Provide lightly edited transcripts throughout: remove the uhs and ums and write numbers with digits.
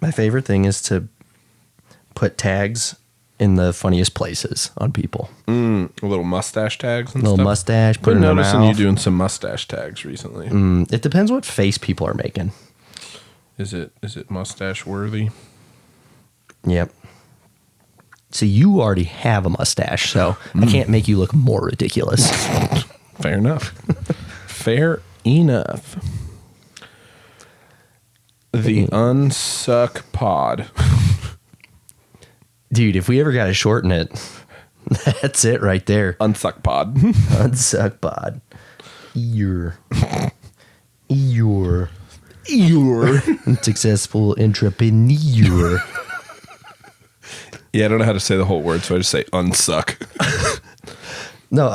My favorite thing is to put tags in the funniest places on people. Little mustache tags and Little stuff. mustache, put it in their noticing mouth. you doing some mustache tags recently. It depends what face people are making. Is it mustache worthy? Yep. So you already have a mustache, so I can't make you look more ridiculous. Fair enough. Fair enough. The Unsuck Pod. Dude, if we ever got to shorten it, that's it right there. Unsuck Pod. Unsuck pod. Your successful entrepreneur. Yeah, I don't know how to say the whole word, so I just say unsuck. No,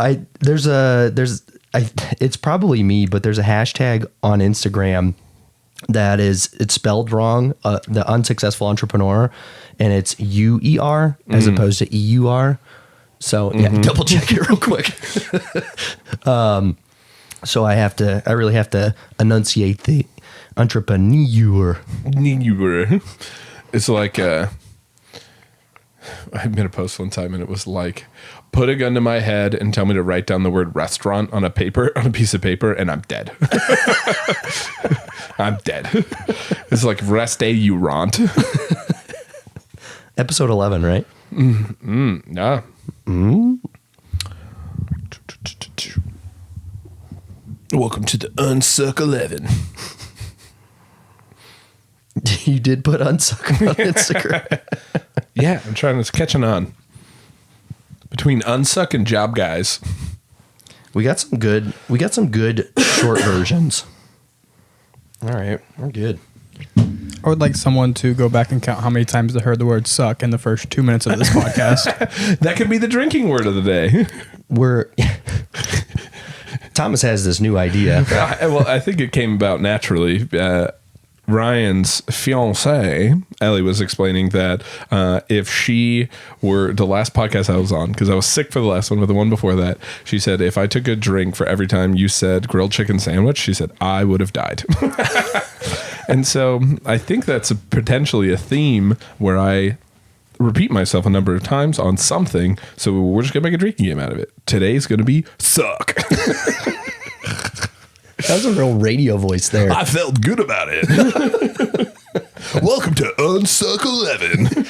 it's probably me, but there's a hashtag on Instagram it's spelled wrong, the unsuccessful entrepreneur, and it's UER as opposed to EUR. So yeah, double check it real quick. So I really have to enunciate the entrepreneur. It's like I made a post one time and it was like, put a gun to my head and tell me to write down the word restaurant on a piece of paper, and I'm dead. I'm dead. It's like restaurant. Episode 11, right? Yeah. Welcome to the Unsuck 11. You did put unsuck on Instagram. Yeah, I'm trying to catching on. Between Unsuck and Job Guys. We got some good short versions. All right, we're good. I would like someone to go back and count how many times they heard the word suck in the first 2 minutes of this podcast. That could be the drinking word of the day. Thomas has this new idea. Well, I think it came about naturally. Ryan's fiance, Ellie, was explaining that if she were the last podcast I was on, because I was sick for the last one, but the one before that, she said, if I took a drink for every time you said grilled chicken sandwich, she said, I would have died. And so I think that's potentially a theme where I repeat myself a number of times on something. So we're just going to make a drinking game out of it. Today's going to be suck. That was a real radio voice there. I felt good about it. Welcome to Unsuck 11.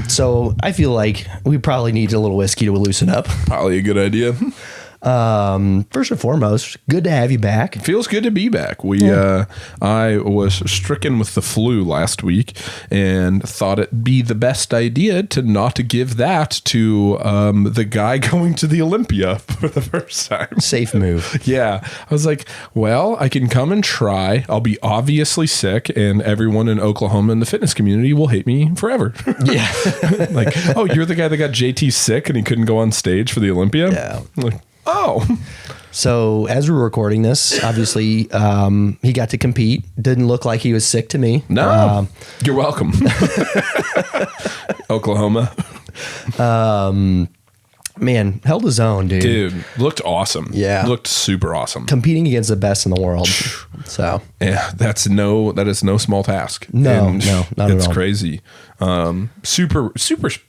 So I feel like we probably need a little whiskey to loosen up. Probably a good idea. First and foremost, good to have you back. Feels good to be back. I was stricken with the flu last week and thought it'd be the best idea to not give that to the guy going to the Olympia for the first time. Safe move. Yeah. I was like, well, I can come and try. I'll be obviously sick, and everyone in Oklahoma in the fitness community will hate me forever. Yeah. Like, oh, you're the guy that got JT sick and he couldn't go on stage for the Olympia? Yeah. Like, oh. So as we're recording this, obviously he got to compete. Didn't look like he was sick to me. No. You're welcome. Oklahoma. Man, held his own, dude. Dude, looked awesome. Yeah. Looked super awesome. Competing against the best in the world. So yeah, that is no small task. No, not at all. It's crazy. Super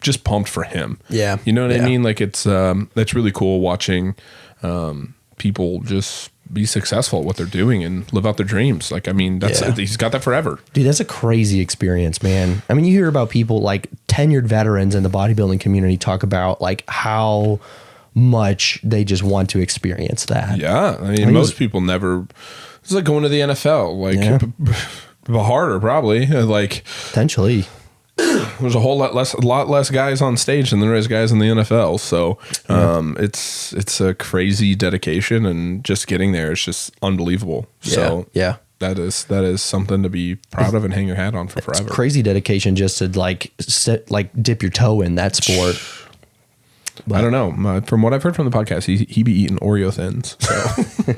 just pumped for him. Yeah. You know what Yeah. I mean? Like it's really cool watching people just be successful at what they're doing and live out their dreams. Like, I mean, he's got that forever. Dude, that's a crazy experience, man. I mean, you hear about people like tenured veterans in the bodybuilding community talk about like how much they just want to experience that. Yeah. I mean, most people never, it's like going to the NFL, like harder probably. Like potentially. There's a lot less guys on stage than there is guys in the NFL. So it's a crazy dedication, and just getting there is just unbelievable. Yeah. So yeah. That is something to be proud of and hang your hat on for forever. It's crazy dedication just to dip your toe in that sport. But I don't know. From what I've heard from the podcast, he be eating Oreo Thins. So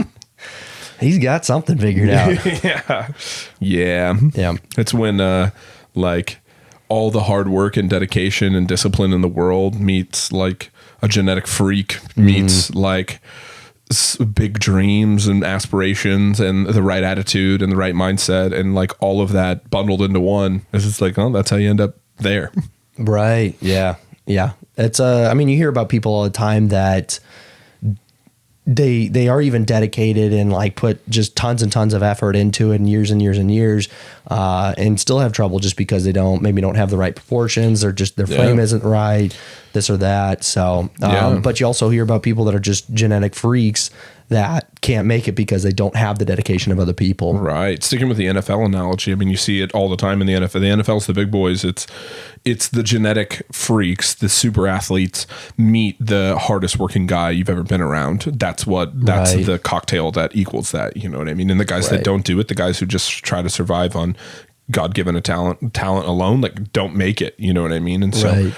he's got something figured out. Yeah. It's when like all the hard work and dedication and discipline in the world meets like a genetic freak meets like big dreams and aspirations and the right attitude and the right mindset and like all of that bundled into one. It's just like, oh, that's how you end up there. Right. Yeah. Yeah. It's I mean, you hear about people all the time that they are even dedicated and like put just tons and tons of effort into it and years and years and years, and still have trouble just because they don't have the right proportions or just their frame isn't right, this or that. So, but you also hear about people that are just genetic freaks that can't make it because they don't have the dedication of other people. Right. Sticking with the NFL analogy, I mean, you see it all the time in the NFL. The NFL's the big boys. It's the genetic freaks, the super athletes meet the hardest working guy you've ever been around. That's the cocktail that equals that. You know what I mean? And the guys that don't do it, the guys who just try to survive on God-given talent alone, like don't make it, you know what I mean? And so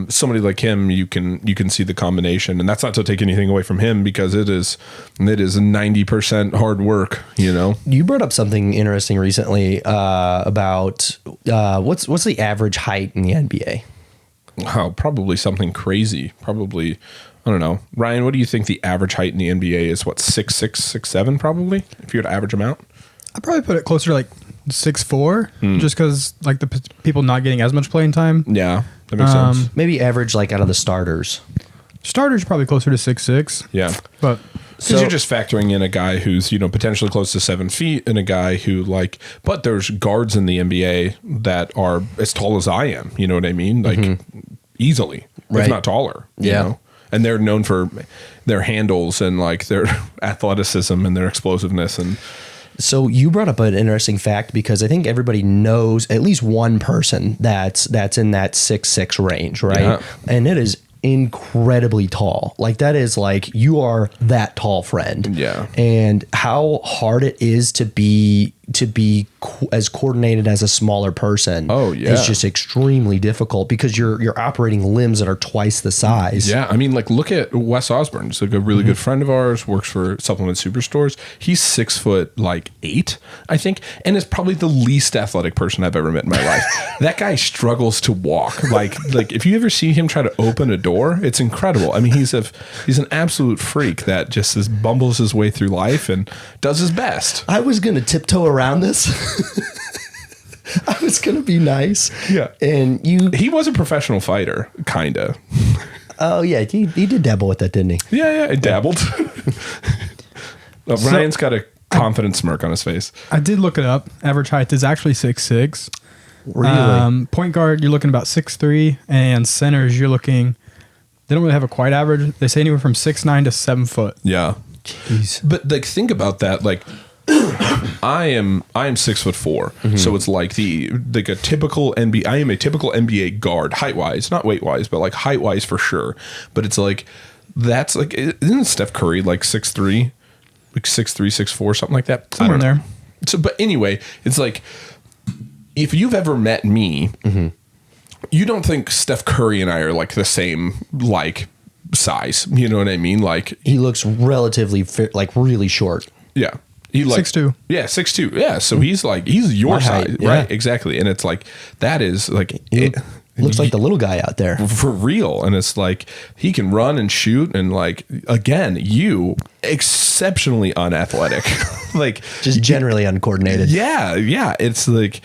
somebody like him, you can see the combination, and that's not to take anything away from him because it is 90% hard work, you know? You brought up something interesting recently about what's the average height in the NBA? Wow, probably something crazy. Probably, I don't know. Ryan, what do you think the average height in the NBA is? What, 6'6", 6'7", probably, if you were to average them out? I'd probably put it closer to like 6'4", just because like the people not getting as much playing time. Yeah, that makes sense. Maybe average like out of the starters. Starters probably closer to 6'6". Yeah, but because you're just factoring in a guy who's potentially close to 7 feet and a guy who but there's guards in the NBA that are as tall as I am. You know what I mean? Like easily, if not taller. You know? And they're known for their handles and like their athleticism and their explosiveness and. So you brought up an interesting fact because I think everybody knows at least one person that's in that 6'6" range, right? Yeah. And it is incredibly tall. Like that is like you are that tall friend. Yeah. And how hard it is to be as coordinated as a smaller person. Oh yeah. Is just extremely difficult because you're operating limbs that are twice the size. Yeah. I mean, like look at Wes Osborne. He's like a really good friend of ours, works for Supplement Superstores. He's 6'8", I think, and is probably the least athletic person I've ever met in my life. That guy struggles to walk. Like if you ever see him try to open a door, it's incredible. I mean, he's an absolute freak that just bumbles his way through life and does his best. I was gonna tiptoe around this. I was gonna be nice. Yeah. And he was a professional fighter, kinda. Oh yeah, he did dabble with that, didn't he? Yeah, he dabbled. Ryan's got a confident smirk on his face. I did look it up. Average height is actually 6'6". Really? Point guard, you're looking about 6'3", and centers, you're looking. They don't really have a quite average. They say anywhere from 6'9" to 7 foot. Yeah. Jeez. But like, think about that. Like, I am 6'4", so it's like a typical NBA. I am a typical NBA guard, height wise, not weight wise, but like height wise for sure. But it's like that's like, isn't Steph Curry like 6'3", like 6'3", 6'4", something like that? Somewhere in there. So, but anyway, it's like if you've ever met me, you don't think Steph Curry and I are like the same like size. You know what I mean? Like he looks relatively like really short. Yeah. He like 6'2". Yeah, 6'2". Yeah, so he's your size, yeah. right? Exactly, and it's like that is like He looks like the little guy out there for real, and it's like he can run and shoot, and like again, you exceptionally unathletic, like just generally uncoordinated. Yeah, it's like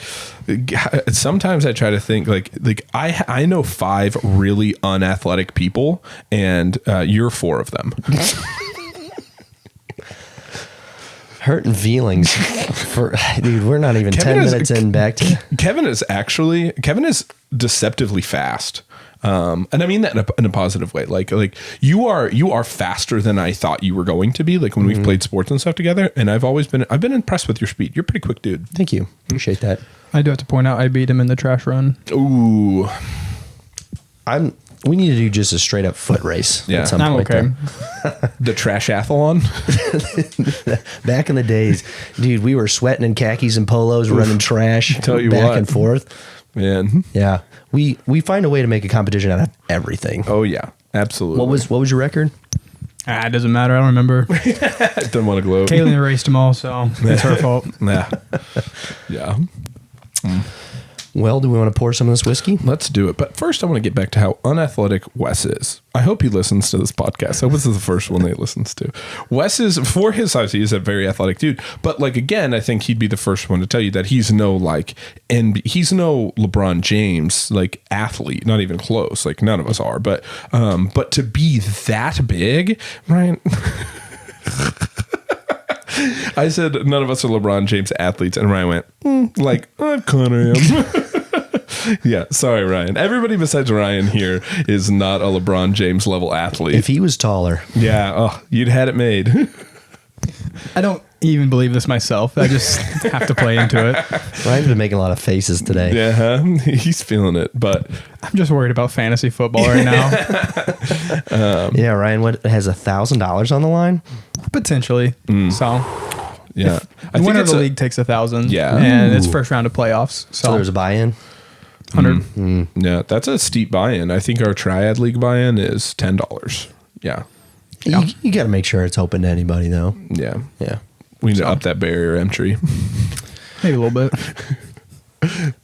sometimes I try to think like I know 5 really unathletic people, and you're 4 of them. Hurting feelings for dude. We're not even Kevin 10 minutes in back to Kevin is deceptively fast. And I mean that in a positive way. Like you are faster than I thought you were going to be. Like when we've played sports and stuff together, and I've been impressed with your speed. You're a pretty quick dude. Thank you. Appreciate that. I do have to point out I beat him in the trash run. Ooh. We need to do just a straight up foot race. Yeah. At some I'm point okay. The trash-athlon? Back in the days, dude, we were sweating in khakis and polos, running trash Tell you back what. and forth. Man. Yeah. We find a way to make a competition out of everything. Oh yeah. Absolutely. What was your record? It doesn't matter. I don't remember. Don't want to gloat. Kayleen erased them all, so it's her fault. Yeah. Yeah. Well, do we want to pour some of this whiskey? Let's do it. But first, I want to get back to how unathletic Wes is. I hope he listens to this podcast. I hope this is the first one that he listens to. Wes is, for his size, he is a very athletic dude. But like, again, I think he'd be the first one to tell you that he's no like, and he's no LeBron James like athlete, not even close. Like none of us are. But to be that big, Ryan. I said none of us are LeBron James athletes, and Ryan went, like, I kind of am. Yeah, sorry, Ryan. Everybody besides Ryan here is not a LeBron James level athlete. If he was taller. Yeah, you'd had it made. I don't even believe this myself. I just have to play into it. Ryan's been making a lot of faces today. Yeah, he's feeling it, but I'm just worried about fantasy football right now. Yeah, Ryan, what has $1,000 on the line? Potentially. So yeah. the winner of the league takes 1,000. Yeah. And it's first round of playoffs. So there's a buy-in? 100. Yeah, that's a steep buy-in. I think our Triad League buy-in is $10. Yeah. You got to make sure it's open to anybody, though. Yeah. Yeah. We need to up that barrier entry. Maybe a little bit.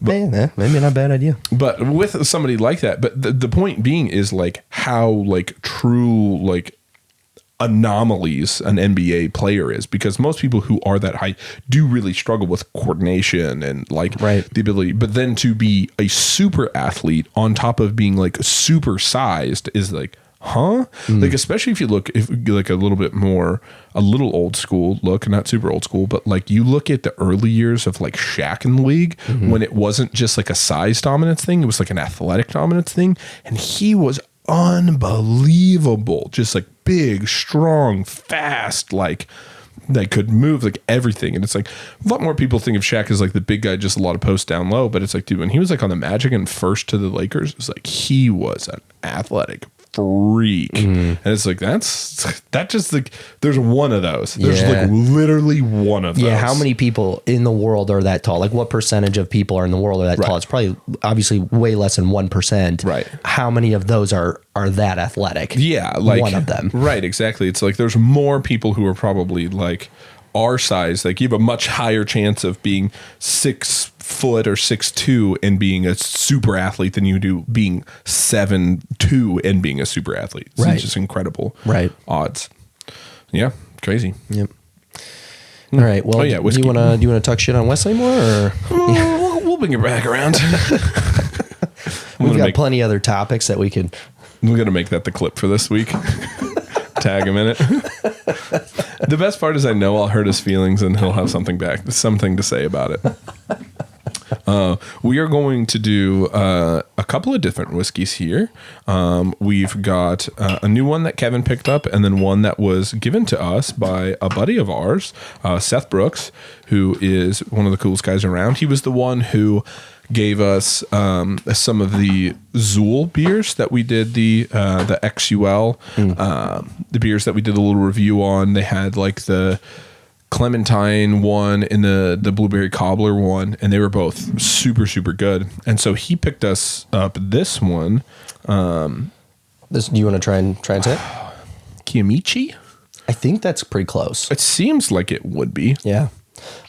Maybe not a bad idea. But with somebody like that, but the point being is like how like true like anomalies an NBA player is, because most people who are that height do really struggle with coordination and like the ability, but then to be a super athlete on top of being like super sized is like, like, especially if you look like a little old school look, not super old school, but like you look at the early years of like Shaq in the league when it wasn't just like a size dominance thing, it was like an athletic dominance thing, and he was unbelievable, just like big, strong, fast, like that could move like everything. And it's like a lot more people think of Shaq as like the big guy, just a lot of posts down low, but it's like, dude, when he was like on the Magic and first to the Lakers, it was like he was an athletic freak. And it's like that just like there's one of those. There's like literally one of those. Yeah, how many people in the world are that tall? Like what percentage of people are in the world are that tall? It's probably obviously way less than 1%. Right. How many of those are that athletic? Yeah, like one of them. Right, exactly. It's like there's more people who are probably like our size, like you have a much higher chance of being 6 foot or 6'2" and being a super athlete than you do being 7'2" and being a super athlete. So it's just incredible odds. Yeah, crazy. Yep. All right. Well, do you want to talk shit on Wesley more, or we'll bring it back around. We've got plenty other topics that we could. We're gonna make that the clip for this week. Tag him in it. The best part is I know I'll hurt his feelings and he'll have something to say about it. We are going to do a couple of different whiskeys here. We've got a new one that Kevin picked up, and then one that was given to us by a buddy of ours, Seth Brooks, who is one of the coolest guys around. He was the one who gave us some of the Zool beers that we did the XUL, the beers that we did a little review on. They had like the Clementine one and the Blueberry Cobbler one, and they were both super, super good. And so he picked us up this one. Do you want to try and say it? Kiamichi? I think that's pretty close. It seems like it would be. Yeah.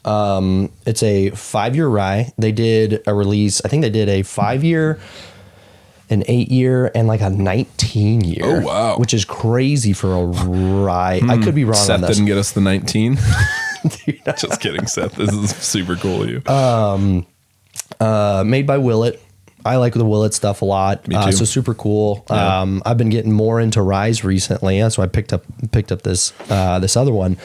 It's a 5-year rye. They did a release. I think they did a 5-year, an 8-year, and like a 19-year. Oh, wow. Which is crazy for a rye. I could be wrong Seth on this. didn't get us the 19. Just kidding, Seth. This is super cool of you. Made by Willett. I like the Willett stuff a lot. Me too. So super cool. Yeah. I've been getting more into ryes recently, so I picked up this other one.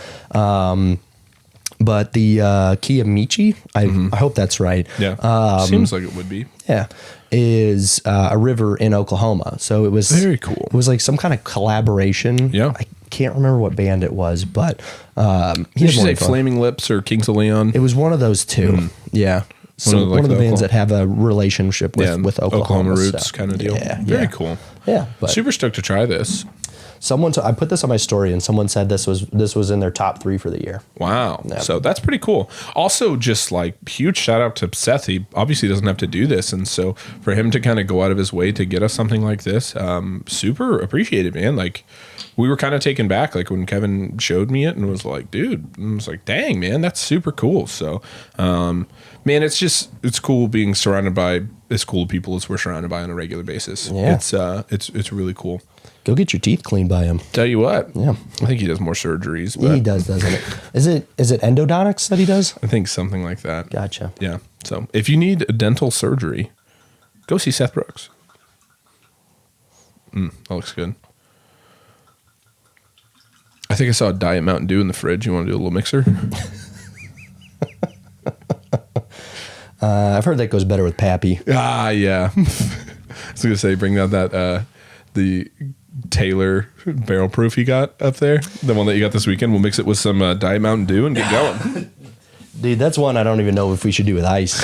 But the Kiamichi, I hope that's right. Yeah. Seems like it would be. Yeah. Is a river in Oklahoma. So it was very cool. It was like some kind of collaboration. Yeah. I can't remember what band it was, but Did you say Flaming Lips or Kings of Leon? it was one of those two. Yeah. So one of the bands that have a relationship with Oklahoma roots kind of deal. Yeah. Very cool. Yeah. But Super stoked to try this. I put this on my story, and someone said this was in their top 3 for the year. Wow. Yeah. So that's pretty cool. Also, just like huge shout out to Seth. He obviously doesn't have to do this. And so for him to kind of go out of his way to get us something like this, super appreciated, man. Like we were kind of taken back, like when Kevin showed me it and was like, dude, and I was like, dang, man, that's super cool. So, man, it's cool being surrounded by as cool people as we're surrounded by on a regular basis. Yeah. It's really cool. Go get your teeth cleaned by him. Tell you what, Yeah. I think he does more surgeries. But He does, doesn't it? Is it endodontics that he does? I think something like that. Gotcha. Yeah. So if you need dental surgery, go see Seth Brooks. That looks good. I think I saw a Diet Mountain Dew in the fridge. You want to do a little mixer? I've heard that goes better with Pappy. Yeah. I was going to say, bring out that, the Taylor barrel proof you got up there. The one that you got this weekend. We'll mix it with some Diet Mountain Dew and get going. Dude, that's one I don't even know if we should do with ice.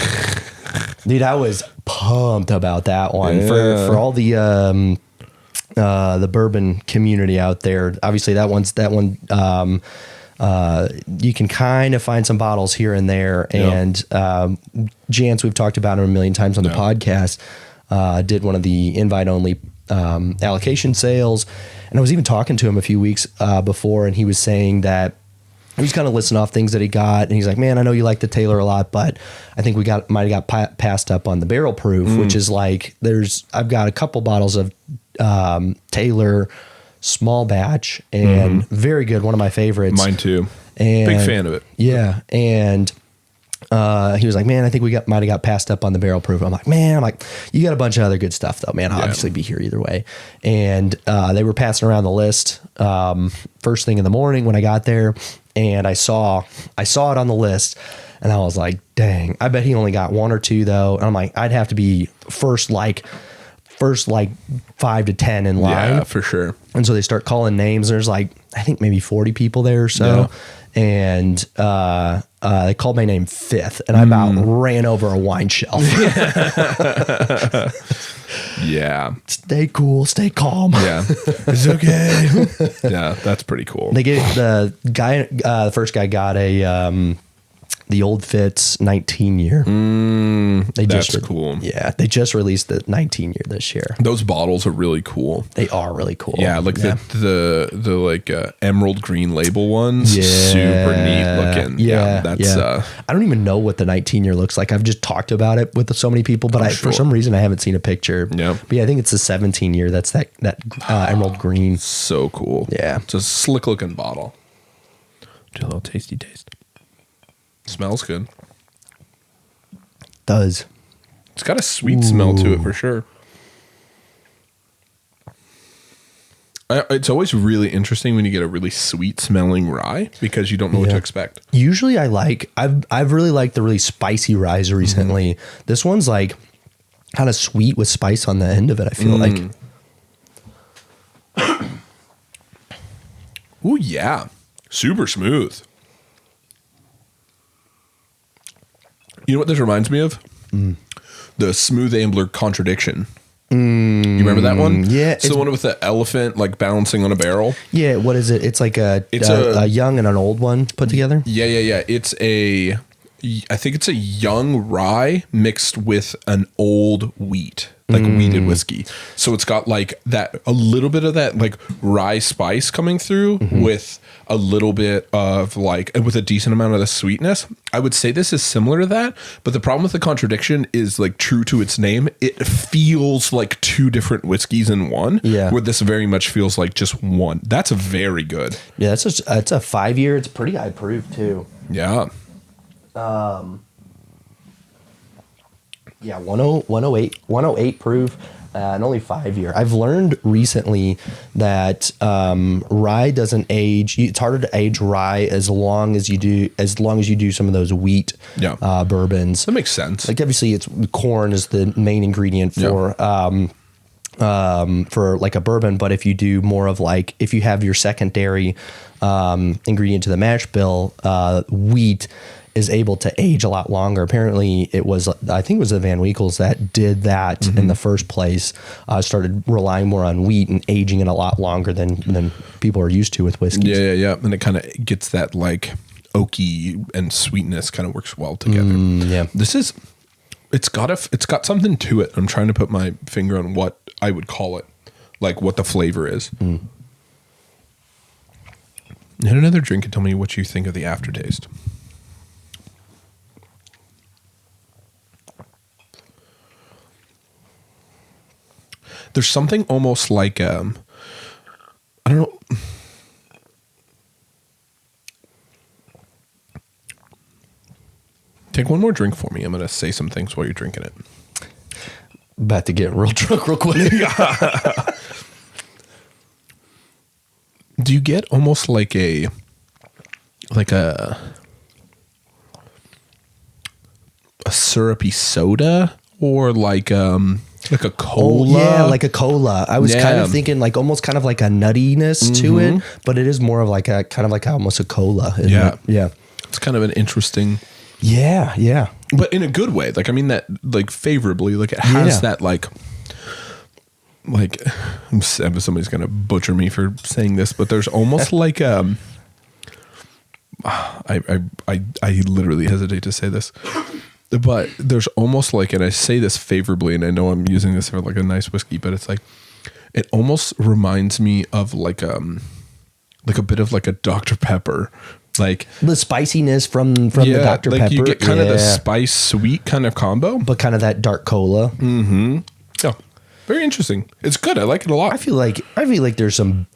Dude, I was pumped about that one. Yeah. For all the bourbon community out there. Obviously, that one you can kind of find some bottles here and there. And Jance, we've talked about him a million times on the podcast, did one of the invite-only allocation sales. And I was even talking to him a few weeks before, and he was saying that he was kind of listing off things that he got, and he's like, man, I know you like the Taylor a lot, but I think we might have got passed up on the barrel proof, which is like, I've got a couple bottles of Taylor small batch, and very good, one of my favorites. Mine too. And big fan of it. Yeah. And he was like, man, I think we might have got passed up on the barrel proof. I'm like, you got a bunch of other good stuff though, man. I'll obviously be here either way. And they were passing around the list first thing in the morning when I got there, and I saw it on the list, and I was like, dang, I bet he only got one or two though. And I'm like, I'd have to be first 5 to 10 in line. Yeah, for sure. And so they start calling names. There's like, I think maybe 40 people there or so. Yeah. And they called my name fifth, and I about ran over a wine shelf. Yeah. Stay cool, stay calm. Yeah. It's okay. Yeah, that's pretty cool. They gave the first guy got the Old Fitz 19 year. That's cool. Yeah, they just released the 19 year this year. Those bottles are really cool. They are really cool. Yeah, like the like emerald green label ones. Yeah. Super neat looking. Yeah, that's. I don't even know what the 19 year looks like. I've just talked about it with so many people, but for some reason I haven't seen a picture. Yeah, but yeah, I think it's the 17 year. That's that emerald green. So cool. Yeah, it's a slick looking bottle. Do a little tasty taste. Smells good. Does. It's got a sweet smell to it for sure. It's always really interesting when you get a really sweet smelling rye because you don't know what to expect. Usually I've really liked the really spicy ryes recently. This one's like kind of sweet with spice on the end of it, I feel like. Ooh, yeah. Super smooth. You know what this reminds me of? The Smooth Ambler Contradiction. You remember that one? Yeah. It's the one with the elephant like balancing on a barrel. Yeah, what is it? It's like a young and an old one put together? Yeah. I think it's a young rye mixed with an old wheat, like wheated whiskey. So it's got like a little bit of that like rye spice coming through with a little bit of like, with a decent amount of the sweetness. I would say this is similar to that, but the problem with the Contradiction is like true to its name. It feels like two different whiskeys in one. Yeah. Where this very much feels like just one. That's very good. Yeah, it's a 5 year. It's pretty high proof too. Yeah. 108 proof, and only 5 year. I've learned recently that rye doesn't age. It's harder to age rye as long as you do some of those wheat bourbons. That makes sense. Like obviously, corn is the main ingredient for like a bourbon, but if you do more of like, if you have your secondary ingredient to the mash bill, wheat is able to age a lot longer. Apparently I think it was the Van Winkles that did that in the first place, started relying more on wheat and aging it a lot longer than people are used to with whiskeys. Yeah. And it kind of gets that like oaky and sweetness kind of works well together. Yeah. It's got something to it. I'm trying to put my finger on what I would call it, like what the flavor is. Hit another drink and tell me what you think of the aftertaste. There's something almost like I don't know. Take one more drink for me. I'm going to say some things while you're drinking it. About to get real drunk real quick. Do you get almost like a syrupy soda or like a cola? Oh, yeah, like a cola. I was kind of thinking like almost kind of like a nuttiness to it, but it is more of like a kind of like almost a cola. Yeah. Yeah. It's kind of an interesting. Yeah. Yeah. But in a good way. Like, I mean that like favorably. Like it has that like somebody's going to butcher me for saying this, but there's almost like I literally hesitate to say this. But there's almost like, and I say this favorably, and I know I'm using this for like a nice whiskey, but it's like, it almost reminds me of like a bit of like a Dr. Pepper, like the spiciness from the Dr. like Pepper. You get kind of the spice sweet kind of combo, but kind of that dark cola. Mm-hmm. Yeah, very interesting. It's good. I like it a lot. I feel like there's some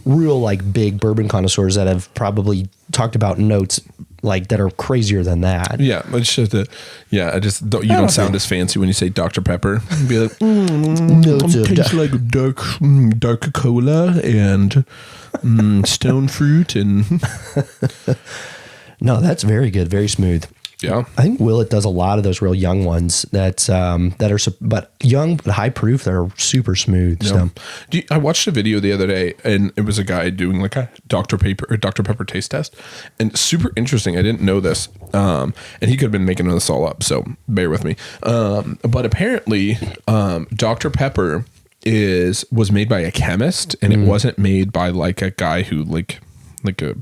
real like big bourbon connoisseurs that have probably talked about notes like that are crazier than that. Yeah, it's just I just don't. You don't sound as fancy when you say Dr. Pepper. You'd be like, it tastes like dark cola and stone fruit and. No, that's very good, very smooth. Yeah, I think Willet does a lot of those real young ones that are but young but high proof that are super smooth. Yeah. So. I watched a video the other day, and it was a guy doing like a Dr. Pepper taste test, and super interesting. I didn't know this, and he could have been making this all up, so bear with me. But apparently, Dr. Pepper was made by a chemist, and it wasn't made by like a guy who like a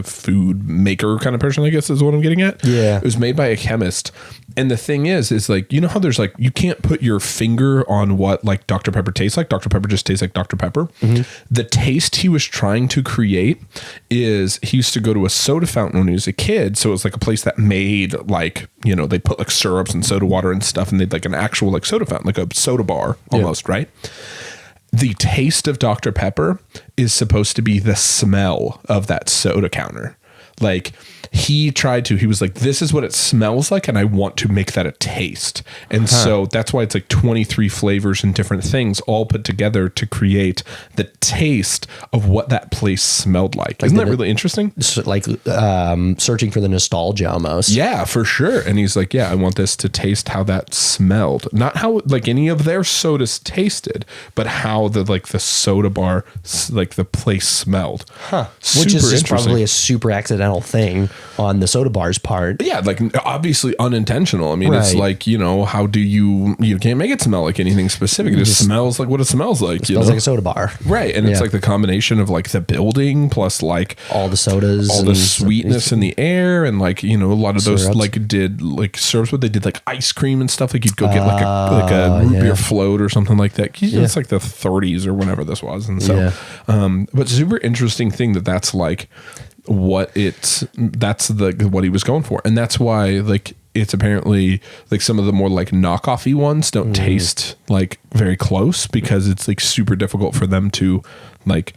food maker kind of person, I guess is what I'm getting at. Yeah. It was made by a chemist. And the thing is like, you know how there's like, you can't put your finger on what like Dr. Pepper tastes like. Dr. Pepper just tastes like Dr. Pepper. Mm-hmm. The taste he was trying to create is he used to go to a soda fountain when he was a kid. So it was like a place that made like, you know, they put like syrups and soda water and stuff, and they'd like an actual like soda fountain, like a soda bar almost, right? The taste of Dr. Pepper is supposed to be the smell of that soda counter. Like he was like, this is what it smells like, and I want to make that a taste. And so that's why it's like 23 flavors and different things all put together to create the taste of what that place smelled like. Isn't that really interesting? Like searching for the nostalgia almost. Yeah, for sure. And he's like, yeah, I want this to taste how that smelled. Not how like any of their sodas tasted, but how the soda bar, like the place smelled. Which is just probably a super accidental thing on the soda bar's part. Yeah, like obviously unintentional. I mean, it's like, you know, how do you can't make it smell like anything specific. It just smells like what it smells like. It smells like a soda bar. Right. And it's like the combination of like the building plus like all the sodas, all the sweetness in the air, and like, you know, a lot of those syrups. Like did like syrups, what they did like ice cream and stuff. Like you'd go get like a root beer float or something like that. It's like the 30s or whenever this was. And so, but super interesting thing that's like what what he was going for. And that's why like it's apparently like some of the more like knockoffy ones don't taste like very close, because it's like super difficult for them to like,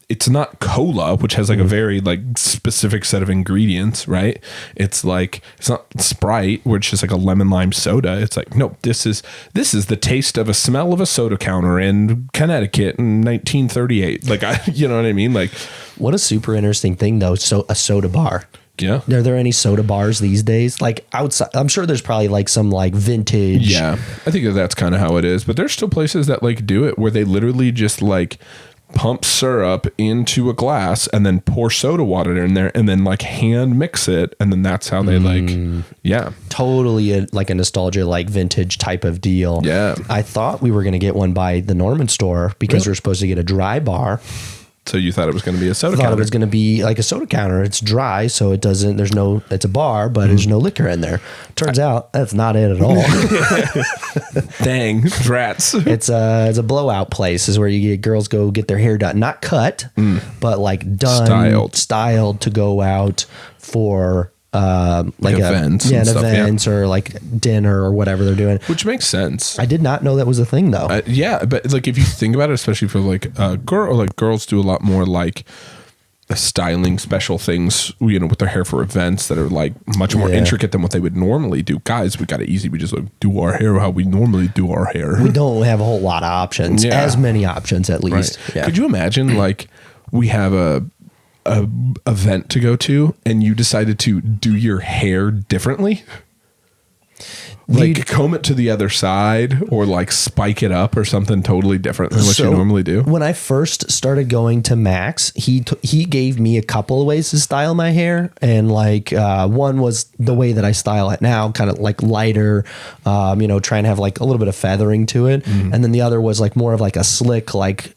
it's not cola, which has like a very like specific set of ingredients, right? It's like, it's not Sprite, which is like a lemon lime soda. It's like, no, this is the taste of a smell of a soda counter in Connecticut in 1938. Like, you know what I mean? Like, what a super interesting thing though. So a soda bar. Yeah. Are there any soda bars these days? Like outside, I'm sure there's probably like some like vintage. Yeah. I think that's kind of how it is, but there's still places that like do it where they literally just like pump syrup into a glass and then pour soda water in there and then like hand mix it. And then that's how they totally like a nostalgia, like vintage type of deal. Yeah. I thought we were going to get one by the Norman store because we're supposed to get a dry bar. So you thought it was going to be a soda I thought counter. it was going to be like a soda counter. It's dry, so it doesn't. It's a bar, but there's no liquor in there. Turns out that's not it at all. Dang, rats. It's a blowout place. Is where you get girls go get their hair done, not cut, but like done, styled to go out for like events, events or like dinner or whatever they're doing. Which makes sense. I did not know that was a thing though. Yeah, but like if you think about it, especially for like girls do a lot more like styling special things, with their hair for events that are like much more intricate than what they would normally do. Guys, we got it easy. We just like do our hair how we normally do our hair. We don't have a whole lot of options, as many options at least. Right. Yeah. Could you imagine like we have a event to go to and you decided to do your hair differently? Like comb it to the other side or like spike it up or something totally different than what you normally do. When I first started going to Max, he gave me a couple of ways to style my hair. And like one was the way that I style it now, kind of like lighter, trying to have like a little bit of feathering to it. And then the other was like more of like a slick, like,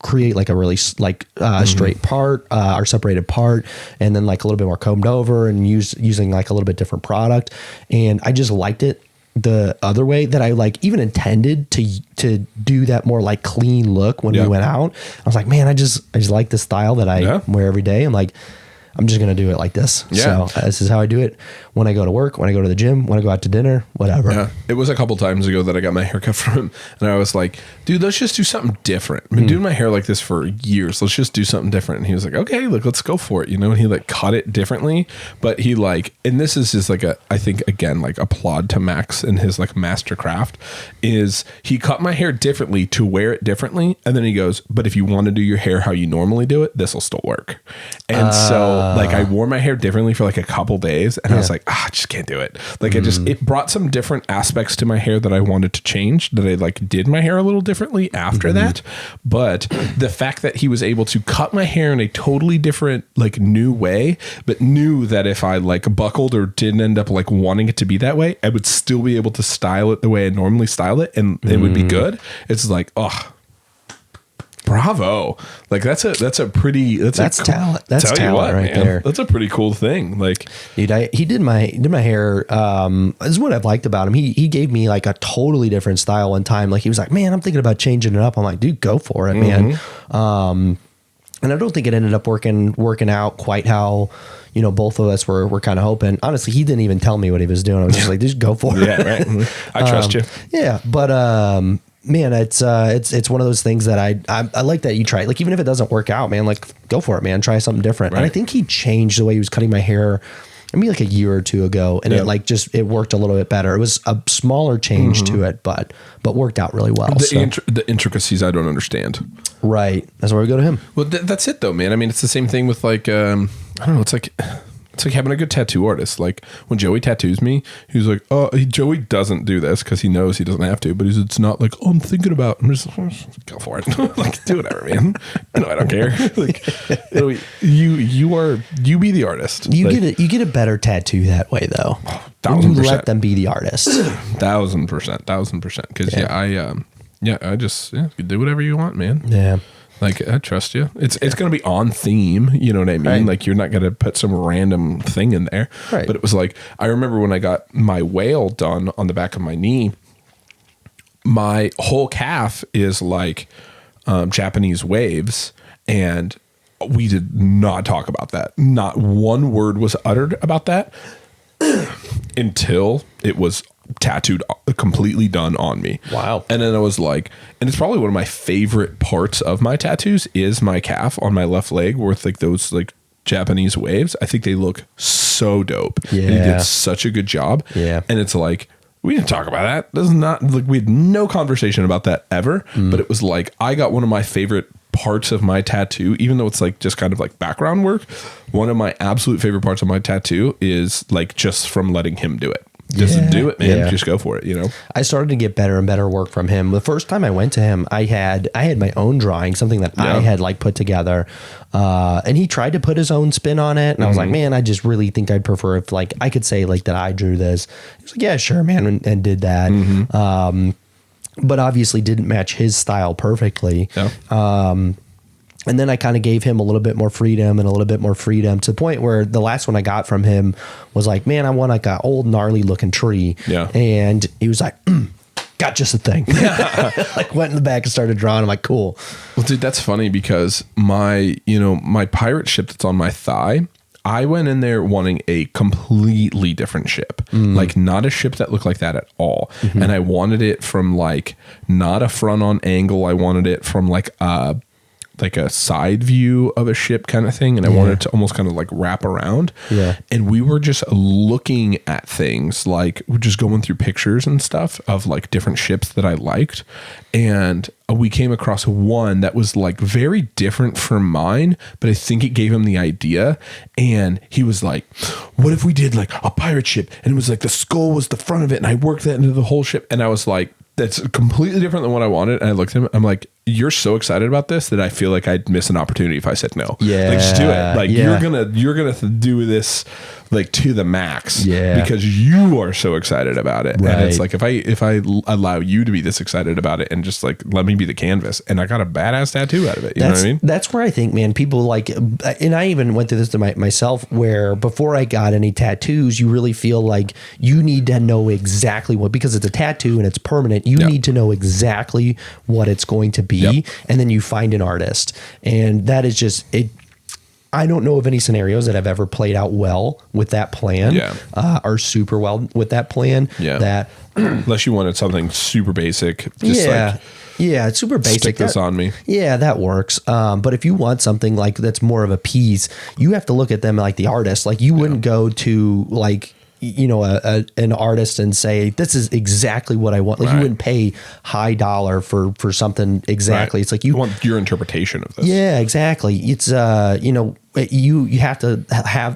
create like a really straight part or separated part, and then like a little bit more combed over and using like a little bit different product. And I just liked it the other way, that I like even intended to do that more like clean look when we went out. I was like, man, I just like the style that I wear every day. I'm like, I'm just going to do it like this. Yeah. So this is how I do it when I go to work, when I go to the gym, when I go out to dinner, whatever. Yeah. It was a couple times ago that I got my hair cut from him, and I was like, dude, let's just do something different. I've been doing my hair like this for years. Let's just do something different. And he was like, okay, look, let's go for it. And he like cut it differently, but he like, and this is just like I think again, like applaud to Max and his like master craft is he cut my hair differently to wear it differently. And then he goes, but if you want to do your hair how you normally do it, this will still work. And so like I wore my hair differently for like a couple days, and I was like, I just can't do it. Like it brought some different aspects to my hair that I wanted to change, that I like did my hair a little differently after that. But the fact that he was able to cut my hair in a totally different, like new way, but knew that if I like buckled or didn't end up like wanting it to be that way, I would still be able to style it the way I normally style it, and it would be good. It's like, bravo. Like that's pretty talent. That's talent right there. That's a pretty cool thing. Like, dude, he did my hair. This is what I've liked about him. He gave me like a totally different style one time. Like he was like, man, I'm thinking about changing it up. I'm like, dude, go for it, man. And I don't think it ended up working out quite how, both of us were kind of hoping. Honestly, he didn't even tell me what he was doing. I was just like, just go for it. Yeah, right. I trust you. Yeah. But, man, it's one of those things that I like that you try. Like, even if it doesn't work out, man, like go for it, man. Try something different. Right. And I think he changed the way he was cutting my hair maybe like a year or two ago, and it worked a little bit better. It was a smaller change to it, but worked out really well. The intricacies I don't understand. Right. That's why we go to him. Well, that's it though, man. I mean, it's the same thing with like, I don't know. It's like having a good tattoo artist. Like when Joey tattoos me, he's like, Joey doesn't do this because he knows he doesn't have to, but it's not like, I'm thinking about, I'm just like, go for it. Like, do whatever, man. I don't care. Like, you be the artist. You get a better tattoo that way though. 1,000%. You let them be the artist. 1,000%. Because I just do whatever you want, man. Yeah. Like, I trust you. It's going to be on theme. You know what I mean? Right. Like, you're not going to put some random thing in there. Right. But it was like, I remember when I got my whale done on the back of my knee, my whole calf is like Japanese waves. And we did not talk about that. Not one word was uttered about that until it was tattooed, completely done on me. Wow. And then I was like, and it's probably one of my favorite parts of my tattoos is my calf on my left leg with like those like Japanese waves. I think they look so dope. Yeah. And he did such a good job. Yeah. And it's like, we didn't talk about that. This is not like, we had no conversation about that ever, but it was like, I got one of my favorite parts of my tattoo, even though it's like just kind of like background work. One of my absolute favorite parts of my tattoo is like just from letting him do it. Just do it, man. Just go for it, I started to get better and better work from him. The first time I went to him, I had my own drawing, something that I had like put together. And he tried to put his own spin on it. And I was like, man, I just really think I'd prefer if like I could say like that I drew this. He was like, yeah, sure, man. And did that. But obviously didn't match his style perfectly. Yeah. And then I kind of gave him a little bit more freedom and a little bit more freedom to the point where the last one I got from him was like, man, I want like an old gnarly looking tree. Yeah. And he was like, got just a thing. Like went in the back and started drawing. I'm like, cool. Well, dude, that's funny because my pirate ship that's on my thigh, I went in there wanting a completely different ship, like not a ship that looked like that at all. And I wanted it from like not a front on angle. I wanted it from like a side view of a ship kind of thing. And I wanted it to almost kind of like wrap around. Yeah. And we were just looking at things, like we're just going through pictures and stuff of like different ships that I liked. And we came across one that was like very different from mine, but I think it gave him the idea. And he was like, what if we did like a pirate ship? And it was like the skull was the front of it. And I worked that into the whole ship. And I was like, that's completely different than what I wanted. And I looked at him, I'm like, you're so excited about this that I feel like I'd miss an opportunity if I said no. Yeah. Like, just do it. Like you're gonna do this like to the max. Yeah. Because you are so excited about it. Right. And it's like, if I allow you to be this excited about it and just like, let me be the canvas, and I got a badass tattoo out of it. You know what I mean? That's where I think, man, people like, and I even went through this to myself, where before I got any tattoos, you really feel like you need to know exactly what, because it's a tattoo and it's permanent. You need to know exactly what it's going to be. Yep. And then you find an artist, and that is just it. I don't know of any scenarios that have ever played out well with that plan, or super well with that plan. Yeah. That unless you wanted something super basic, just like, it's super basic. stick this on me. Yeah, that works. But if you want something like that's more of a piece, you have to look at them like the artist. Like you wouldn't go to like, you know, an artist and say, this is exactly what I want. Like you wouldn't pay high dollar for something exactly. It's like you want your interpretation of this. Yeah, exactly. It's you know, you have to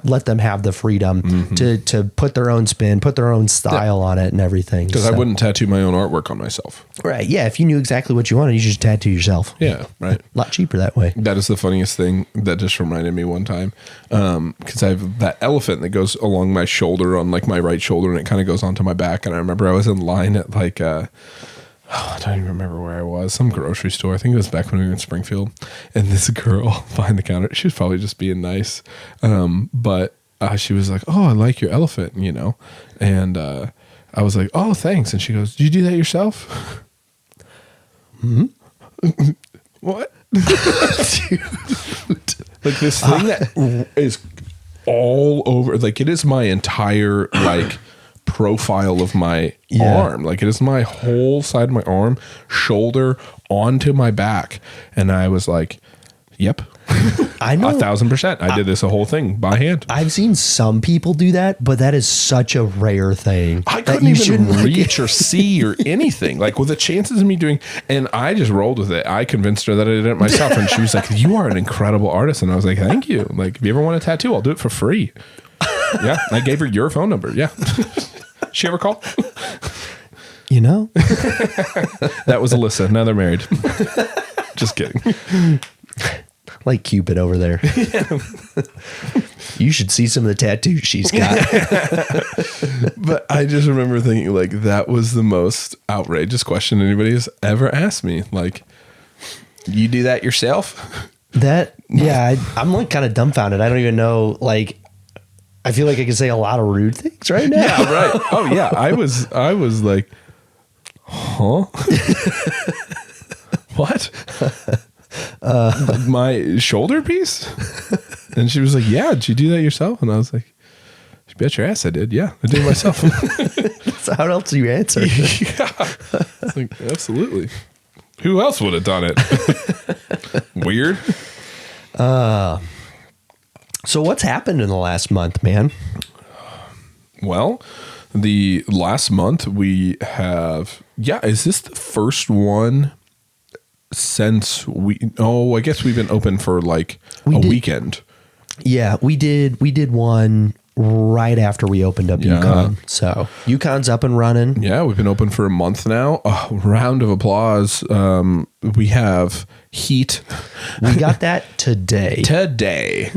let them have the freedom to put their own spin, put their own style on it and everything. Because I wouldn't tattoo my own artwork on myself. Right. Yeah. If you knew exactly what you wanted, you should just tattoo yourself. Yeah. Right. A lot cheaper that way. That is the funniest thing that just reminded me one time. Because I have that elephant that goes along my shoulder on like my right shoulder, and it kind of goes onto my back. And I remember I was in line at like, I don't even remember where I was, some grocery store. I think it was back when we were in Springfield. And this girl behind the counter, she was probably just being nice. But she was like, oh, I like your elephant, you know? And I was like, oh, thanks. And she goes, did you do that yourself? What? Dude. Like this thing that is all over, like it is my entire like profile of my arm. Like it is my whole side of my arm, shoulder onto my back. And I was like, yep. I know 1,000%. I did this whole thing by hand. I've seen some people do that, but that is such a rare thing. I couldn't even reach or see or anything. Like with the chances of me doing, and I just rolled with it. I convinced her that I did it myself, and she was like, "You are an incredible artist." And I was like, "Thank you." Like, if you ever want a tattoo, I'll do it for free. Yeah, I gave her your phone number. Yeah, she ever call? You know, that was Alyssa. Now they're married. Just kidding. Like Cupid over there. You should see some of the tattoos she's got. But I just remember thinking, like, that was the most outrageous question anybody has ever asked me. Like, you do that yourself? I'm like kind of dumbfounded. I don't even know. Like, I feel like I can say a lot of rude things right now. Yeah, right. Oh yeah, I was like, huh? What? My shoulder piece? And she was like, yeah, did you do that yourself? And I was like, you bet your ass I did. Yeah, I did it myself. So how else do you answer? Yeah. It's like, absolutely. Who else would have done it? Weird. So what's happened in the last month, man? Well, the last month we have, is this the first one since I guess we've been open for like weekend. Yeah, we did one right after we opened up Yukon. So Yukon's up and running. Yeah, we've been open for a month now. Oh, round of applause. We have heat. We got that today. Today.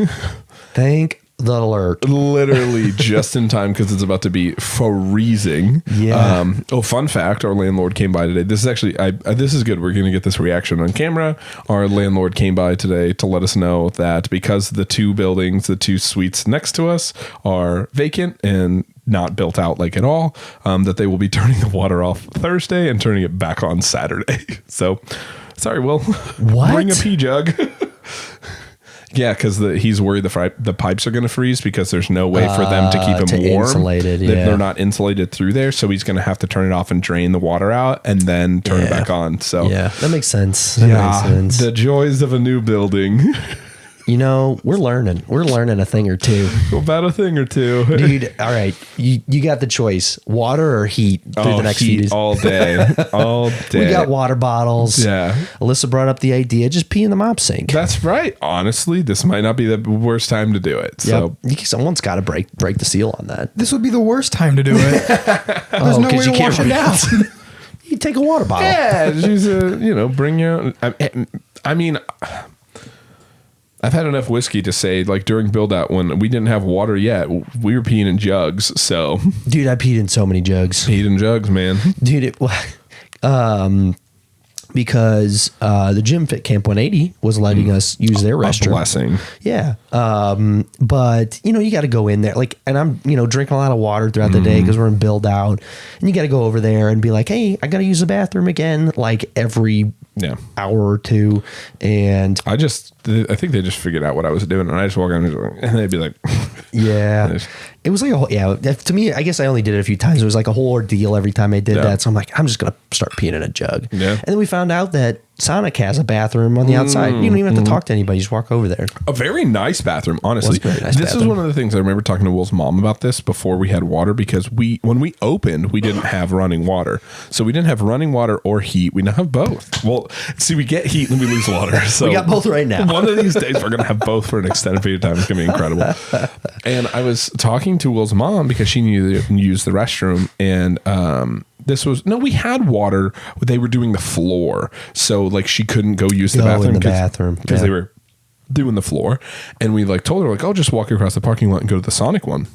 Thank alert. Literally just in time because it's about to be freezing. Yeah. Fun fact: our landlord came by today. This is actually, this is good. We're going to get this reaction on camera. Our landlord came by today to let us know that because the two buildings, the two suites next to us, are vacant and not built out like at all, that they will be turning the water off Thursday and turning it back on Saturday. So, sorry, Will. What? Bring a pee jug. Yeah, because he's worried the pipes are going to freeze because there's no way for them to keep them warm. Insulated, yeah. They're not insulated through there, so he's going to have to turn it off and drain the water out and then turn it back on. So yeah, that makes sense. That makes sense. The joys of a new building. You know, we're learning a thing or two. About a thing or two. Dude, all right. You got the choice. Water or heat through the next few days. All day. All day. We got water bottles. Yeah. Alyssa brought up the idea, just pee in the mop sink. That's right. Honestly, this might not be the worst time to do it. So someone's got to break the seal on that. This would be the worst time to do it. There's no way to wash it down. You take a water bottle. Yeah, she's bring your. I mean, I've had enough whiskey to say, like during build out when we didn't have water yet, we were peeing in jugs. So, dude, I peed in so many jugs. Peed in jugs, man. Dude, because the Gym Fit Camp 180 was letting us use their restroom. A blessing. Yeah. But you got to go in there and I'm, drinking a lot of water throughout the day because we're in build out, and you got to go over there and be like, hey, I got to use the bathroom again, like every hour or two. And I think they just figured out what I was doing, and I just walk in and they'd be like, yeah. It was like to me, I guess I only did it a few times. It was like a whole ordeal every time I did that. So I'm like, I'm just going to start peeing in a jug. Yeah. And then we found out that Sonic has a bathroom on the outside. You don't even have to talk to anybody. You just walk over there. A very nice bathroom, honestly. Nice this is one of the things I remember talking to Will's mom about this before we had water, because when we opened, we didn't have running water. So we didn't have running water or heat. We now have both. Well, see, we get heat and we lose water. So we got both right now. One of these days, we're going to have both for an extended period of time. It's going to be incredible. And I was talking to Will's mom because she knew to use the restroom, and we had water. They were doing the floor, so like she couldn't go use the bathroom because they were doing the floor. And we told her oh, just walk across the parking lot and go to the Sonic one.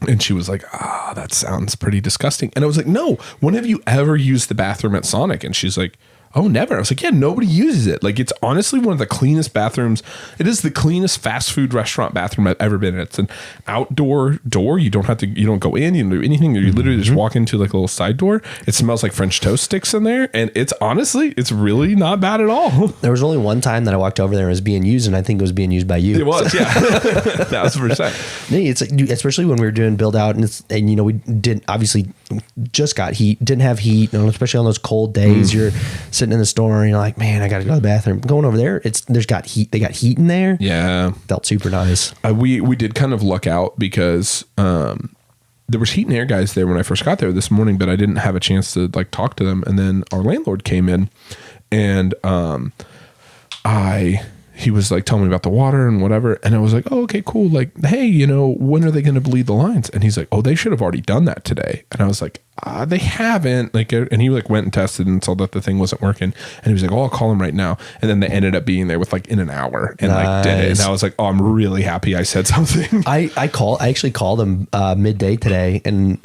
And she was like, that sounds pretty disgusting. And I was like, no, when have you ever used the bathroom at Sonic? And she's like, oh, never. I was like, yeah, nobody uses it. Like, it's honestly one of the cleanest bathrooms. It is the cleanest fast food restaurant bathroom I've ever been in. It's an outdoor door. You don't go in, you don't do anything. You literally just walk into like a little side door. It smells like French toast sticks in there. And it's really not bad at all. There was only one time that I walked over there and it was being used, and I think it was being used by you. It was, yeah. 1,000%. It's especially when we were doing build out, and we didn't obviously just got heat, didn't have heat, especially on those cold days. You're sitting in the store and you're like, man, I gotta go to the bathroom. Going over there, there's got heat. They got heat in there. Yeah, felt super nice. We did kind of luck out because there was heat and air guys there when I first got there this morning, but I didn't have a chance to talk to them. And then our landlord came in, and he was telling me about the water and whatever. And I was like, oh, okay, cool. Hey, when are they going to bleed the lines? And he's like, oh, they should have already done that today. And I was like, they haven't. And he went and tested and saw that the thing wasn't working. And he was like, oh, I'll call him right now. And then they ended up being there with in an hour and did it. And I was like, oh, I'm really happy I said something. I actually called him midday today and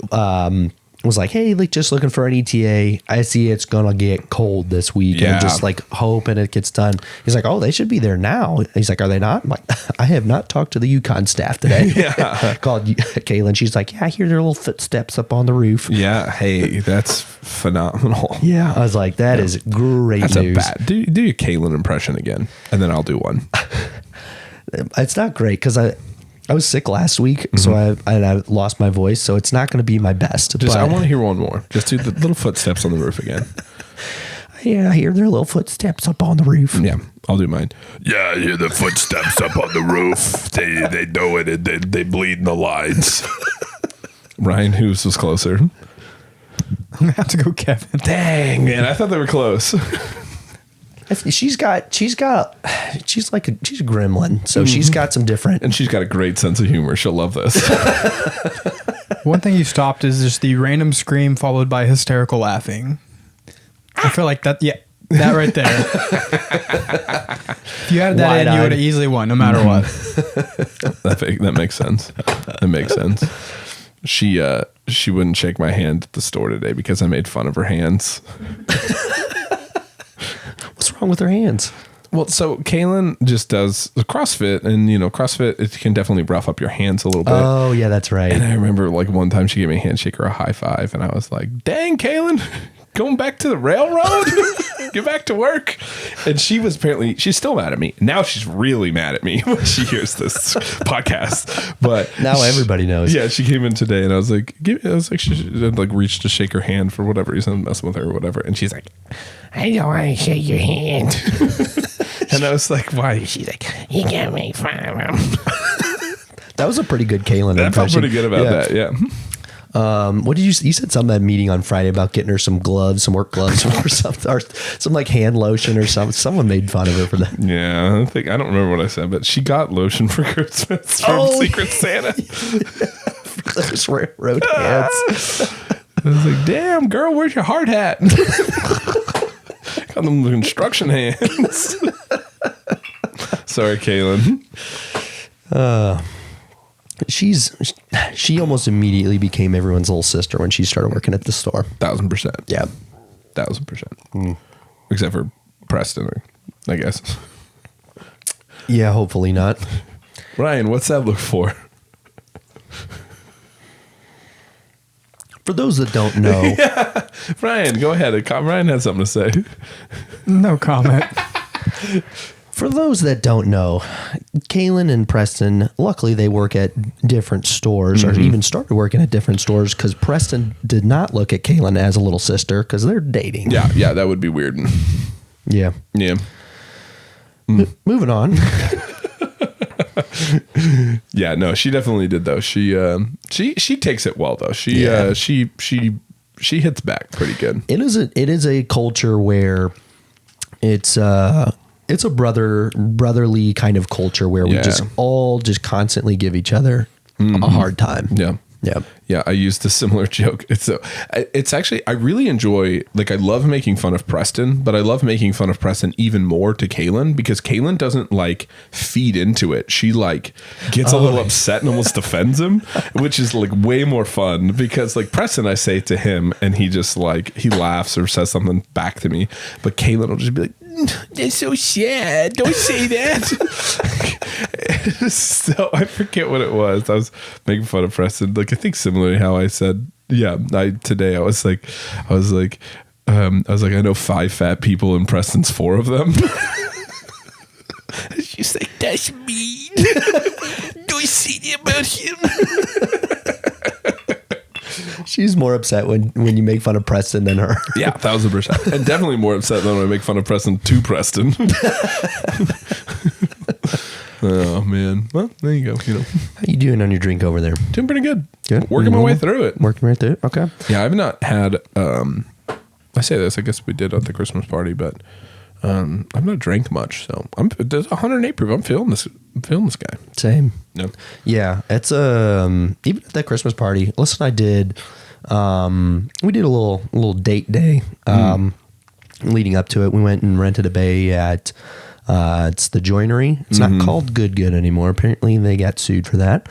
was like, hey, just looking for an ETA. I see it's gonna get cold this week. Yeah. And just hoping it gets done. He's like, oh, they should be there now. He's like, are they not? I'm like, I have not talked to the Yukon staff today. Yeah. Called Kaylin. She's like, yeah, I hear their little footsteps up on the roof. Yeah. Hey, that's phenomenal. Yeah. I was like, that is great that's news. Do your Kaylin impression again, and then I'll do one. It's not great because I was sick last week, so I lost my voice, so it's not going to be my best. I want to hear one more. Just do the little footsteps on the roof again. Yeah, I hear their little footsteps up on the roof. Yeah, I'll do mine. Yeah, I hear the footsteps up on the roof. They know it, and they bleed in the lines. Ryan, whose was closer? I'm going to have to go Kevin. Dang, man, I thought they were close. She's a gremlin, so she's got some different, and she's got a great sense of humor. She'll love this. One thing you stopped is just the random scream followed by hysterical laughing. I feel like that. Yeah, That right there. If you had that in, you Wide-eyed. would have easily won, no matter what. That makes sense. That makes sense. She wouldn't shake my hand at the store today because I made fun of her hands. What's wrong with her hands? Well, so Kaylin just does CrossFit, and CrossFit, it can definitely rough up your hands a little bit. Oh, yeah, that's right. And I remember like one time she gave me a handshake or a high five, and I was like, "Dang, Kaylin, going back to the railroad, get back to work." And she's still mad at me. Now she's really mad at me when she hears this podcast. But Now everybody knows. Yeah, she came in today, and I was like, she like reached to shake her hand for whatever reason, I'm messing with her or whatever, and she's like, "I don't want to shake your hand." And I was like, "Why?" She's like, "You can't make fun of him." That was a pretty good Kaylin I felt impression. pretty good about that. Yeah. What did you said something at a meeting on Friday about getting her some gloves, some work gloves or something, or some like hand lotion or something. Someone made fun of her for that. Yeah, I don't remember what I said, but she got lotion for Christmas from Secret Santa. Those road hands. I was like, "Damn, girl, where's your hard hat?" Got them construction hands. Sorry, Kaylin. She almost immediately became everyone's little sister when she started working at the store. 1,000%. Yeah. 1,000%. Except for Preston, I guess. Yeah, hopefully not. Ryan, what's that look for? For those that don't know, Ryan, go ahead. Ryan has something to say. No comment. for those that don't know, Kaylin and Preston, luckily they work at different stores or even started working at different stores because Preston did not look at Kaylin as a little sister because they're dating. Yeah, that would be weird. Yeah. Yeah. Moving on. Yeah, no, she definitely did though. She takes it well though. She hits back pretty good. It is a culture where it's a brotherly kind of culture where we just all constantly give each other a hard time. Yeah. Yeah. Yeah, I used a similar joke. It's actually, I really enjoy, like, I love making fun of Preston, but I love making fun of Preston even more to Kaylin because Kaylin doesn't like feed into it. She like gets a little upset and almost defends him, which is like way more fun because like Preston, I say to him and he just like, he laughs or says something back to me, but Kaylin will just be like, "That's so sad. Don't say that." So I forget what it was. I was making fun of Preston. Like I think similarly how I said, I was like, I know 5 fat people and Preston's 4 of them. She's like, "That's mean. Don't say that about him." She's more upset when you make fun of Preston than her. Yeah, 1,000%. And definitely more upset than when I make fun of Preston to Preston. Oh, man. Well, there you go. How you doing on your drink over there? Doing pretty good. Good. Working my way through it. Working right through it. Okay. Yeah, I've not had, I say this, I guess we did at the Christmas party, but I've not drank much. So there's 108 proof. I'm feeling this guy. Same. No. Yeah. It's even at that Christmas party, Alyssa and I did we did a little date day leading up to it. We went and rented a bay at it's the Joinery. It's not called Good anymore. Apparently they got sued for that.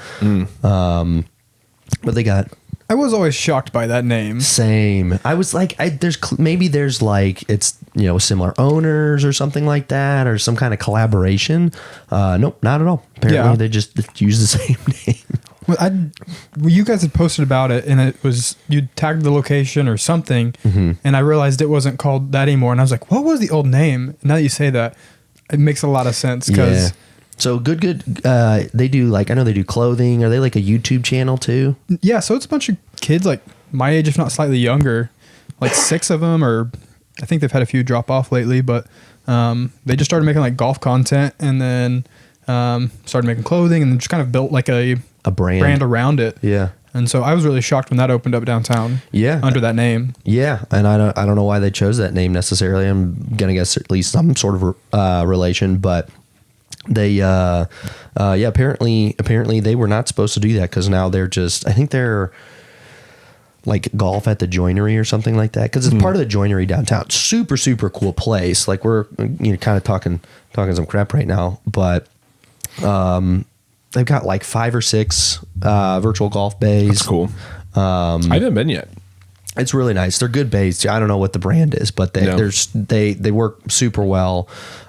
But they got I was always shocked by that name. same. I was like, there's like it's similar owners or something like that or some kind of collaboration. Nope, not at all. Apparently they just use the same name. Well, you guys had posted about it, and it was you tagged the location or something, and I realized it wasn't called that anymore. And I was like, "What was the old name?" Now that you say that, it makes a lot of sense because. So good. They do I know they do clothing. Are they like a YouTube channel too? Yeah, so it's a bunch of kids like my age, if not slightly younger, like 6 of them, or I think they've had a few drop off lately, but they just started making like golf content and then started making clothing and just kind of built like a brand around it. Yeah. And so I was really shocked when that opened up downtown. Yeah. Under that name. Yeah, and I don't know why they chose that name necessarily. I'm gonna guess at least some sort of relation, but they apparently they were not supposed to do that because now they're just I think they're like golf at the Joinery or something like that, because it's part of the Joinery downtown. Super, super cool place. Like we're kind of talking some crap right now, but they've got like 5 or 6 virtual golf bays. That's cool. I haven't been yet. It's really nice. They're good bays. I don't know what the brand is, but they work super well.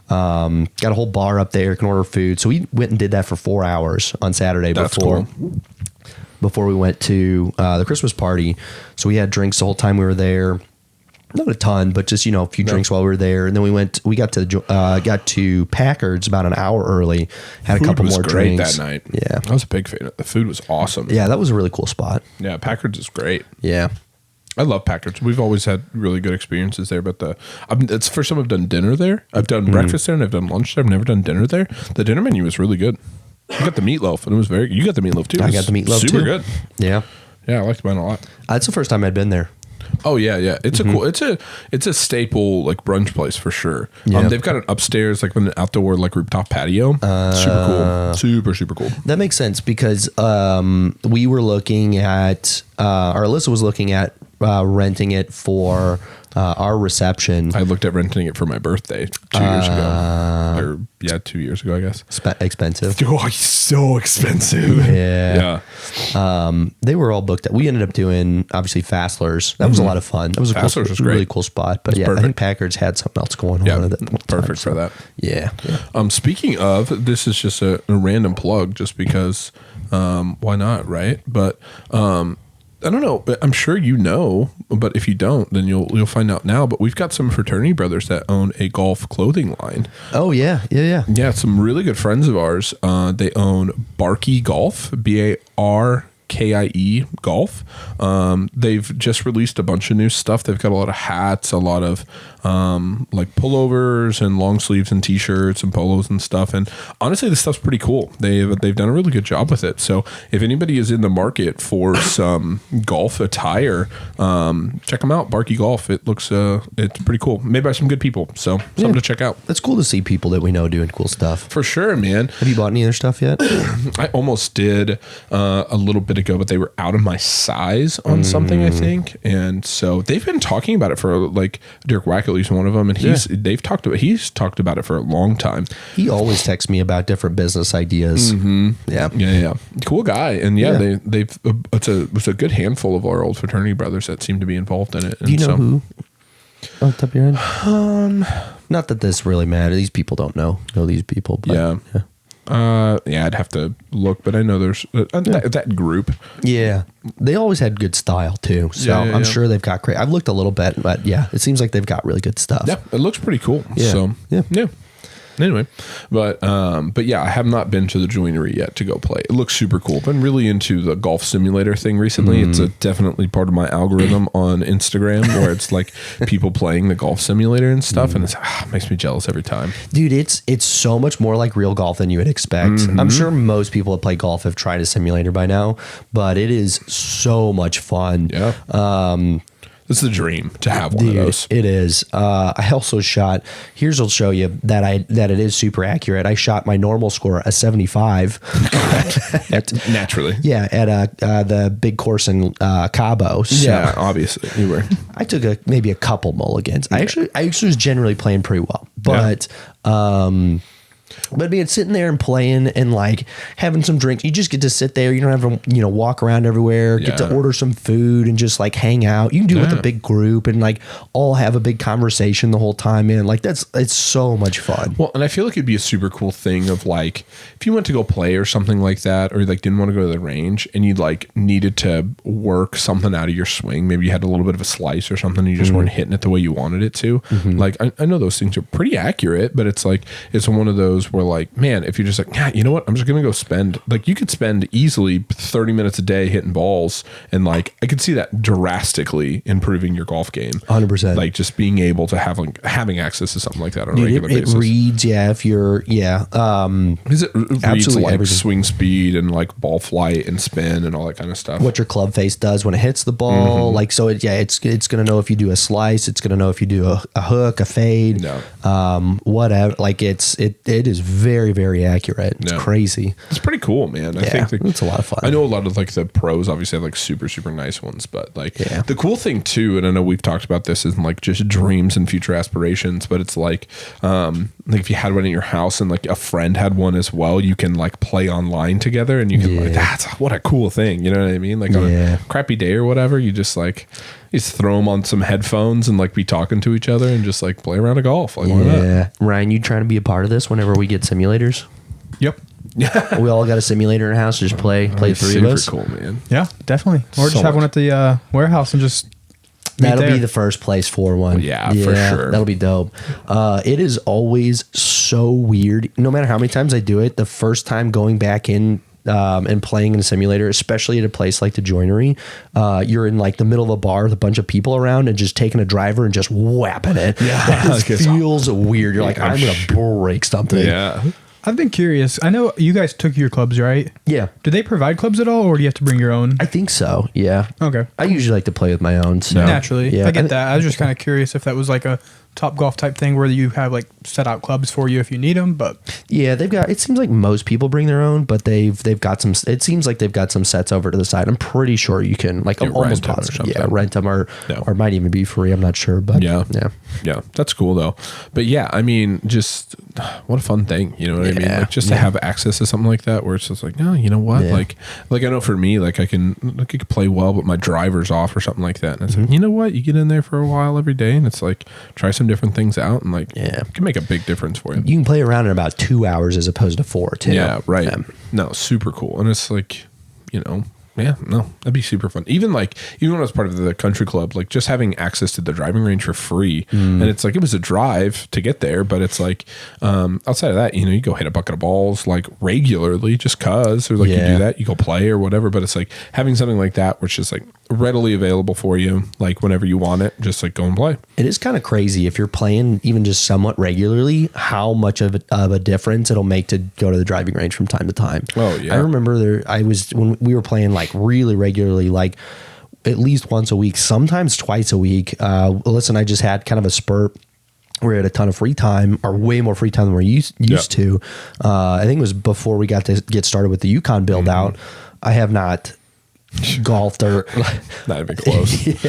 Got a whole bar up there. You can order food. So we went and did that for 4 hours on Saturday before we went to the Christmas party. So we had drinks the whole time we were there. Not a ton, but just a few drinks while we were there. And then we got to Packard's about an hour early. Had a couple more drinks that night. Yeah, I was a big fan. The food was awesome. Yeah, that was a really cool spot. Yeah, Packard's is great. Yeah. I love Packard's. We've always had really good experiences there, but it's the first time I've done dinner there. I've done breakfast there and I've done lunch there. I've never done dinner there. The dinner menu was really good. You got the meatloaf and it was very good. You got the meatloaf too. I got the meatloaf super too. good. Yeah. Yeah, I liked mine a lot. That's the first time I'd been there. Oh yeah. It's a cool. It's a staple like brunch place for sure. Yeah. They've got an upstairs like an outdoor like rooftop patio. Super cool. Super cool. That makes sense because we were looking at, or Alyssa was looking at renting it for our reception. I looked at renting it for my birthday 2 years ago. 2 years ago, I guess. Expensive. Oh, it's so expensive. Yeah. They were all booked. We ended up doing obviously Fassler's. That was a lot of fun. That was Fassler's was great. Really cool spot. But Perfect. I think Packard's had something else going on with it. Perfect for that. Yeah. Speaking of, this is just a random plug, just because. Why not, right? But I don't know. I'm sure you know, but if you don't, then you'll find out now. But we've got some fraternity brothers that own a golf clothing line. Oh yeah. Yeah, some really good friends of ours. They own Barkie Golf, BARKIE Golf. They've just released a bunch of new stuff. They've got a lot of hats, a lot of like pullovers and long sleeves and t-shirts and polos and stuff. And honestly, this stuff's pretty cool. They've done a really good job with it. So if anybody is in the market for some golf attire, check them out. Barkie Golf. It looks it's pretty cool. Made by some good people. So something to check out. It's cool to see people that we know doing cool stuff. For sure, man. Have you bought any other stuff yet? I almost did a little bit ago, but they were out of my size on something, I think. And so they've been talking about it for like Dirk Wackley's one of them, and he's talked about it for a long time. He always texts me about different business ideas. Yeah. Cool guy. And it's a good handful of our old fraternity brothers that seem to be involved in it. And do you know who? Off the top of your head? Not that this really matters. These people don't know these people. But I'd have to look, but I know there's that group. Yeah, they always had good style too. So I'm sure they've got great. I've looked a little bit, but it seems like they've got really good stuff. Yeah, it looks pretty cool. Yeah. So yeah. Anyway, but yeah, I have not been to the Joinery yet to go play. It looks super cool. Been really into the golf simulator thing recently. It's definitely part of my algorithm on Instagram where it's like people playing the golf simulator and stuff, and it makes me jealous every time. Dude, it's so much more like real golf than you would expect. I'm sure most people that play golf have tried a simulator by now, but it is so much fun. Yeah. It's the dream to have one of those. It is. I also shot. I'll show you that it is super accurate. I shot my normal score a 75. Naturally. Yeah, at the big course in Cabo. So yeah, obviously you were. I took maybe a couple mulligans. I actually was generally playing pretty well, but. But being sitting there and playing and like having some drinks, you just get to sit there. You don't have to, walk around everywhere, get to order some food and just like hang out. You can do it with a big group and like all have a big conversation the whole time, man. Like it's so much fun. Well, and I feel like it'd be a super cool thing of like, if you went to go play or something like that, or like didn't want to go to the range and you like needed to work something out of your swing. Maybe you had a little bit of a slice or something. And you just weren't hitting it the way you wanted it to. Like, I know those things are pretty accurate, but it's like, it's one of those where like, man, if you're just like, you know what, I'm just gonna go spend, like, you could spend easily 30 minutes a day hitting balls, and like I could see that drastically improving your golf game. 100%. Like just being able to having access to something like that on a regular basis. It reads, if you're, because it reads absolutely like everything. Swing speed and like ball flight and spin and all that kind of stuff. What your club face does when it hits the ball, like so. It's gonna know if you do a slice. It's gonna know if you do a hook, a fade, whatever. Like it is very, very accurate. It's crazy. It's pretty cool, man. I think it's a lot of fun. I know a lot of like the pros obviously have like super, super nice ones, but like the cool thing too, and I know we've talked about this in like just dreams and future aspirations, but it's like if you had one in your house and like a friend had one as well, you can like play online together and you can like, that's what a cool thing. You know what I mean? Like on a crappy day or whatever, you just throw them on some headphones and like be talking to each other and just like play around a golf. Like, why not? Ryan, you trying to be a part of this whenever we get simulators? Yep. We all got a simulator in our house. Just play three of us. Super cool, man. Yeah, definitely. Or just have one at the warehouse and just That'll be the first place for one. Yeah, for sure. That'll be dope. It is always so weird. No matter how many times I do it, the first time going back in and playing in a simulator, especially at a place like the Joinery, you're in like the middle of a bar with a bunch of people around and just taking a driver and just whapping it. Yeah. It feels weird. You're like, I'm going to break something. Yeah. I've been curious. I know you guys took your clubs, right? Yeah. Do they provide clubs at all, or do you have to bring your own? I think so. Yeah. Okay. I usually like to play with my own. So. Naturally. Yeah. I get that. I was just kind of curious if that was like a Top Golf type thing where you have like set out clubs for you if you need them, but yeah, they've got, it seems like most people bring their own, but they've got some, it seems like they've got some sets over to the side. I'm pretty sure you can like almost rent them or might even be free. I'm not sure, but yeah, that's cool though. But yeah, I mean, just what a fun thing, you know what I mean? Like just to have access to something like that where it's just like, no, you know what? Like I know for me, like I can play well, but my driver's off or something like that. And it's like, you know what? You get in there for a while every day and it's like, try some different things out and like it can make a big difference for you. You can play around in about 2 hours as opposed to 4 too. Yeah, right. No, super cool. And it's like, you know, that'd be super fun. Even when I was part of the country club, like just having access to the driving range for free. And it's like, it was a drive to get there, but it's like, outside of that, you know, you go hit a bucket of balls like regularly just cause, or like you do that, you go play or whatever. But it's like having something like that, which is like readily available for you, like whenever you want it, just like go and play. It is kind of crazy if you're playing even just somewhat regularly, how much of a difference it'll make to go to the driving range from time to time. Oh yeah. I remember when we were playing like really regularly, like at least once a week, sometimes twice a week. Alyssa and I just had kind of a spurt. We had a ton of free time, or way more free time than we're used to. I think it was before we got to get started with the Yukon build out. I have not golfed or not even close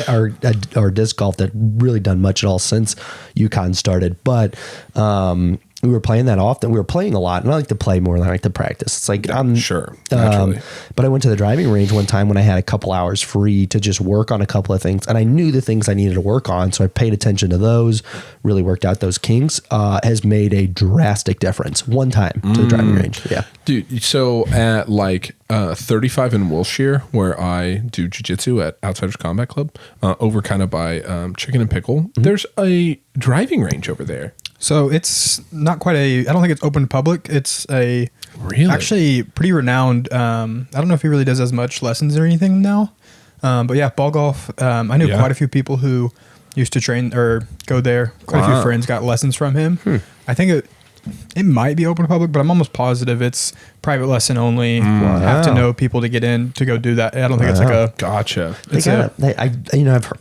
or disc golf that really done much at all since Yukon started, but we were playing that often. We were playing a lot, and I like to play more than I like to practice. It's like I'm sure, naturally. But I went to the driving range one time when I had a couple hours free to just work on a couple of things, and I knew the things I needed to work on, so I paid attention to those. Really worked out those kinks. Has made a drastic difference. One time to the driving range, dude. So at like 35 in Wilshire, where I do jiu-jitsu at Outsiders Combat Club, over kind of by Chicken and Pickle, there's a driving range over there. So it's not quite I don't think it's open to public. It's actually pretty renowned. I don't know if he really does as much lessons or anything now. But yeah, ball golf. I knew quite a few people who used to train or go there. Quite a few friends got lessons from him. I think it might be open to public, but I'm almost positive it's private lesson only. Have to know people to get in to go do that. I don't think it's like a gotcha.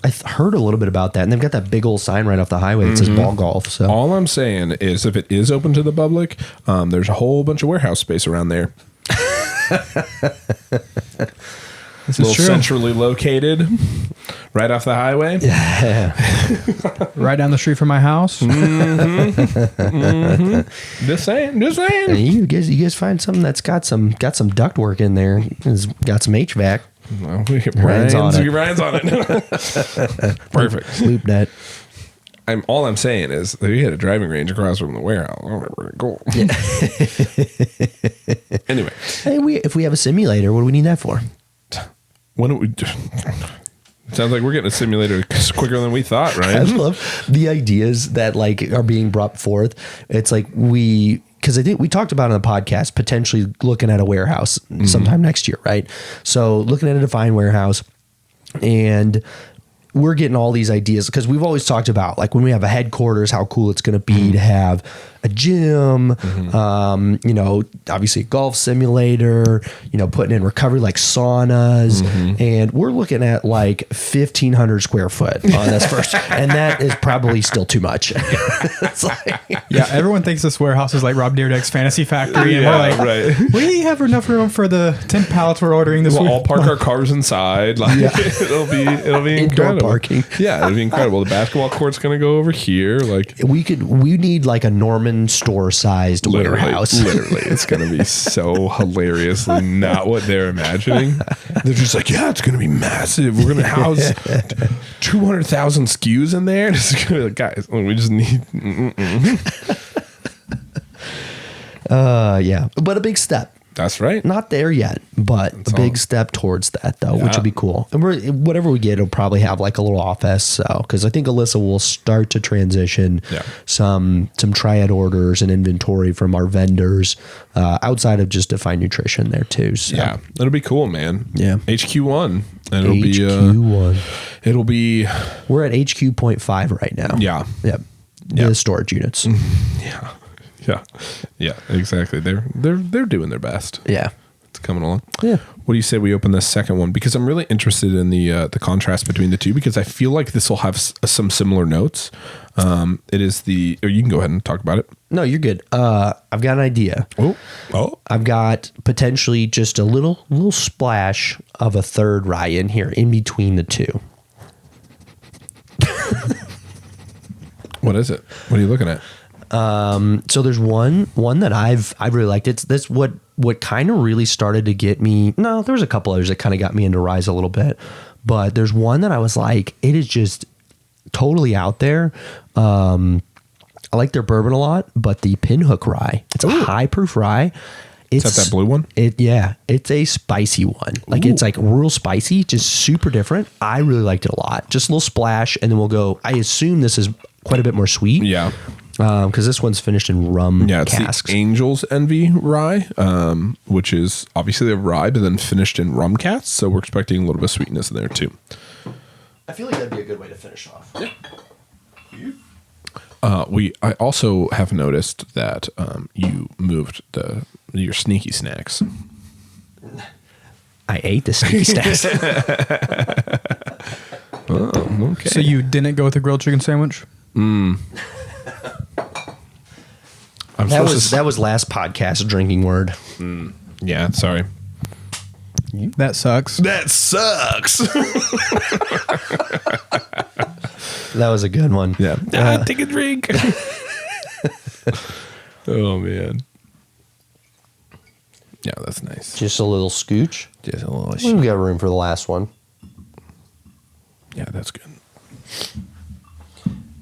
I've heard a little bit about that, and they've got that big old sign right off the highway that says ball golf. So all I'm saying is, if it is open to the public, there's a whole bunch of warehouse space around there. This is true. Centrally located, right off the highway. Yeah, right down the street from my house. Just saying. You guys find something that's got some duct work in there. It's got some HVAC. Well, Ryan's on it. Perfect. Loop net. All I'm saying is that we had a driving range across from the warehouse. I don't know where to go. Yeah. Anyway, if we have a simulator, what do we need that for? When we sounds like we're getting a simulator quicker than we thought, right? I love the ideas that like are being brought forth. It's like because I think we talked about on the podcast potentially looking at a warehouse sometime next year, right? So looking at a defined warehouse, and we're getting all these ideas because we've always talked about like when we have a headquarters, how cool it's going to be to have a gym, you know, obviously a golf simulator, you know, putting in recovery like saunas, and we're looking at like 1,500 square foot on this first, and that is probably still too much. It's like, Yeah, everyone thinks this warehouse is like Rob Dyrdek's fantasy factory, and we're like, right. we have enough room for the 10 pallets we're ordering this We'll week. all park our cars inside. Like it'll be Indoor incredible. parking. Yeah, it'll be incredible. The basketball court's gonna go over here. Like we need like a Norman store sized warehouse. Literally, it's gonna be so hilariously not what they're imagining. They're just like, yeah, it's gonna be massive. We're gonna house 200,000 SKUs in there. It's gonna be like, guys, we just need. Yeah, but a big step. That's right. Not there yet, but a big step towards that though, which would be cool. And whatever we get, it'll probably have like a little office. So, because I think Alyssa will start to transition some triad orders and inventory from our vendors outside of just Define Nutrition there too. So. Yeah, it'll be cool, man. Yeah. HQ1. And it'll HQ1. It'll be. We're at HQ.5 right now. Yeah. Yep. Yeah. The storage units. Yeah. Yeah. Yeah. Exactly. They're doing their best. Yeah. It's coming along. Yeah. What do you say we open the second one? Because I'm really interested in the contrast between the two, because I feel like this will have some similar notes. It is or you can go ahead and talk about it. No, you're good. I've got an idea. Oh. I've got potentially just a little splash of a third rye in here in between the two. What is it? What are you looking at? So there's one that I've really liked. It's this what kind of really started to get me. No, there was a couple others that kind of got me into ryes a little bit, but there's one that I was like, it is just totally out there. I like their bourbon a lot, but the Pinhook rye, it's a high proof rye. Is that blue one? It's a spicy one. Like it's like real spicy, just super different. I really liked it a lot. Just a little splash, and then we'll go. I assume this is quite a bit more sweet. Yeah. Because this one's finished in rum It's casks. the Angel's Envy rye, which is obviously a rye, but then finished in rum casks. So we're expecting a little bit of sweetness in there too. I feel like that'd be a good way to finish off. Yeah. I also have noticed that you moved your sneaky snacks. I ate the sneaky snacks. Oh, okay. So you didn't go with a grilled chicken sandwich? That was last podcast drinking word. Yeah, sorry. That sucks. That sucks. That was a good one. Yeah. Take a drink. Oh, man. Yeah, that's nice. Just a little scooch. Just a little. We got room for the last one. Yeah, that's good.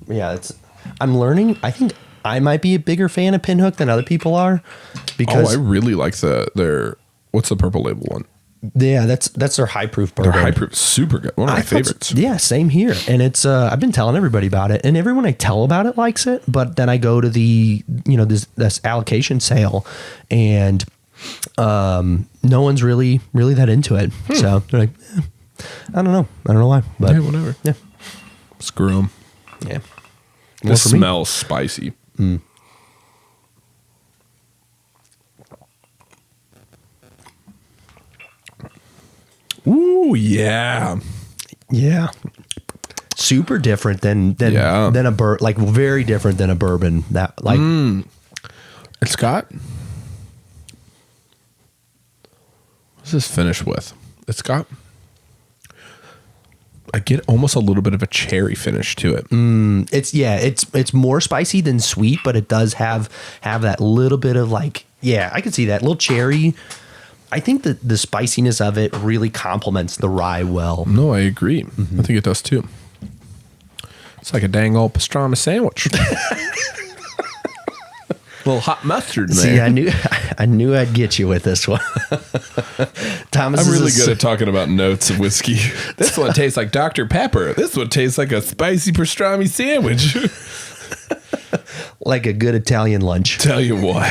Yeah, I'm learning. I think I might be a bigger fan of Pinhook than other people are, because I really like their what's the purple label one? yeah, that's their high proof bourbon. Their high proof, super good. One of my favorites. Yeah, same here. And it's I've been telling everybody about it, and everyone I tell about it likes it. But then I go to the this allocation sale, and no one's really that into it. So they're like, I don't know why, but Yeah, whatever. Yeah, Screw them. yeah. This for me. smells spicy. Ooh, yeah. Yeah. Super different than a like very different than a bourbon that like It's got. What's this finish with? It's got. I get almost a little bit of a cherry finish to it. it's more spicy than sweet, but it does have that little bit of like, yeah, I can see that little cherry. I think that the spiciness of it really complements the rye well. No, I agree. I think it does too. It's like a dang old pastrami sandwich. Little hot mustard, man. See, I knew I'd get you with this one. Thomas, I'm really good at talking about notes of whiskey. This one tastes like Dr. Pepper. This one tastes like a spicy pastrami sandwich. like a good Italian lunch. Tell you what.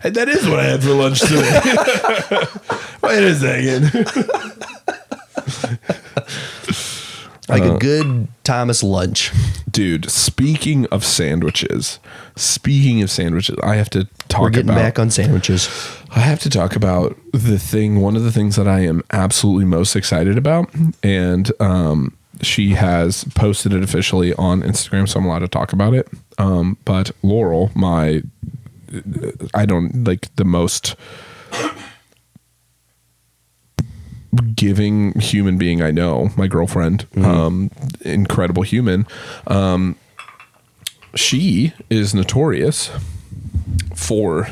And that is what I had for lunch today. Wait a second. Like a good Thomas lunch. Dude, speaking of sandwiches, I have to talk We're getting about, back on sandwiches. I have to talk about one of the things that I am absolutely most excited about. And she has posted it officially on Instagram, so I'm allowed to talk about it. But Laurel, I don't like the most giving human being I know, my girlfriend, incredible human. She is notorious for,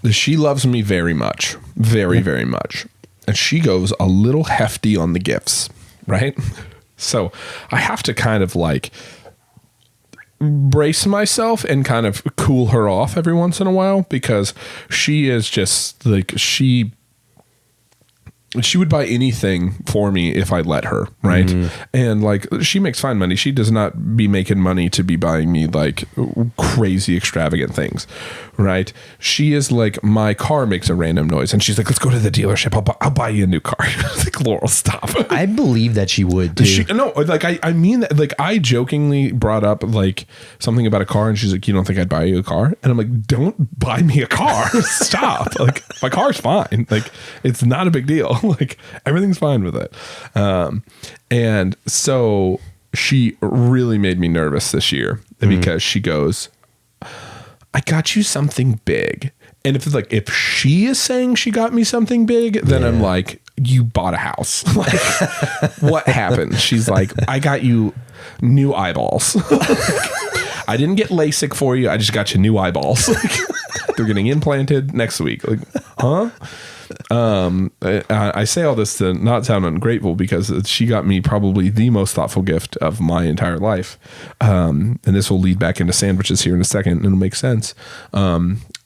she loves me very much, very much. And she goes a little hefty on the gifts, right? So I have to kind of like brace myself and kind of cool her off every once in a while, because she is just like, she would buy anything for me if I let her, right? And like, she makes fine money. She does not be making money to be buying me like crazy extravagant things, right? She is like, my car makes a random noise and she's like, let's go to the dealership. I'll buy you a new car. Like, Laurel, stop. I believe that she would too. I mean that, like, I jokingly brought up like something about a car and she's like, you don't think I'd buy you a car? And I'm like, don't buy me a car. Stop. Like, my car's fine. Like, it's not a big deal. Like, everything's fine with it. And so she really made me nervous this year because she goes, I got you something big. And if she is saying she got me something big, then I'm like, you bought a house. Like, what happened? She's like, I got you new eyeballs. I didn't get LASIK for you. I just got you new eyeballs. Like, they're getting implanted next week. Like, huh? I say all this to not sound ungrateful, because she got me probably the most thoughtful gift of my entire life. And this will lead back into sandwiches here in a second, and it'll make sense.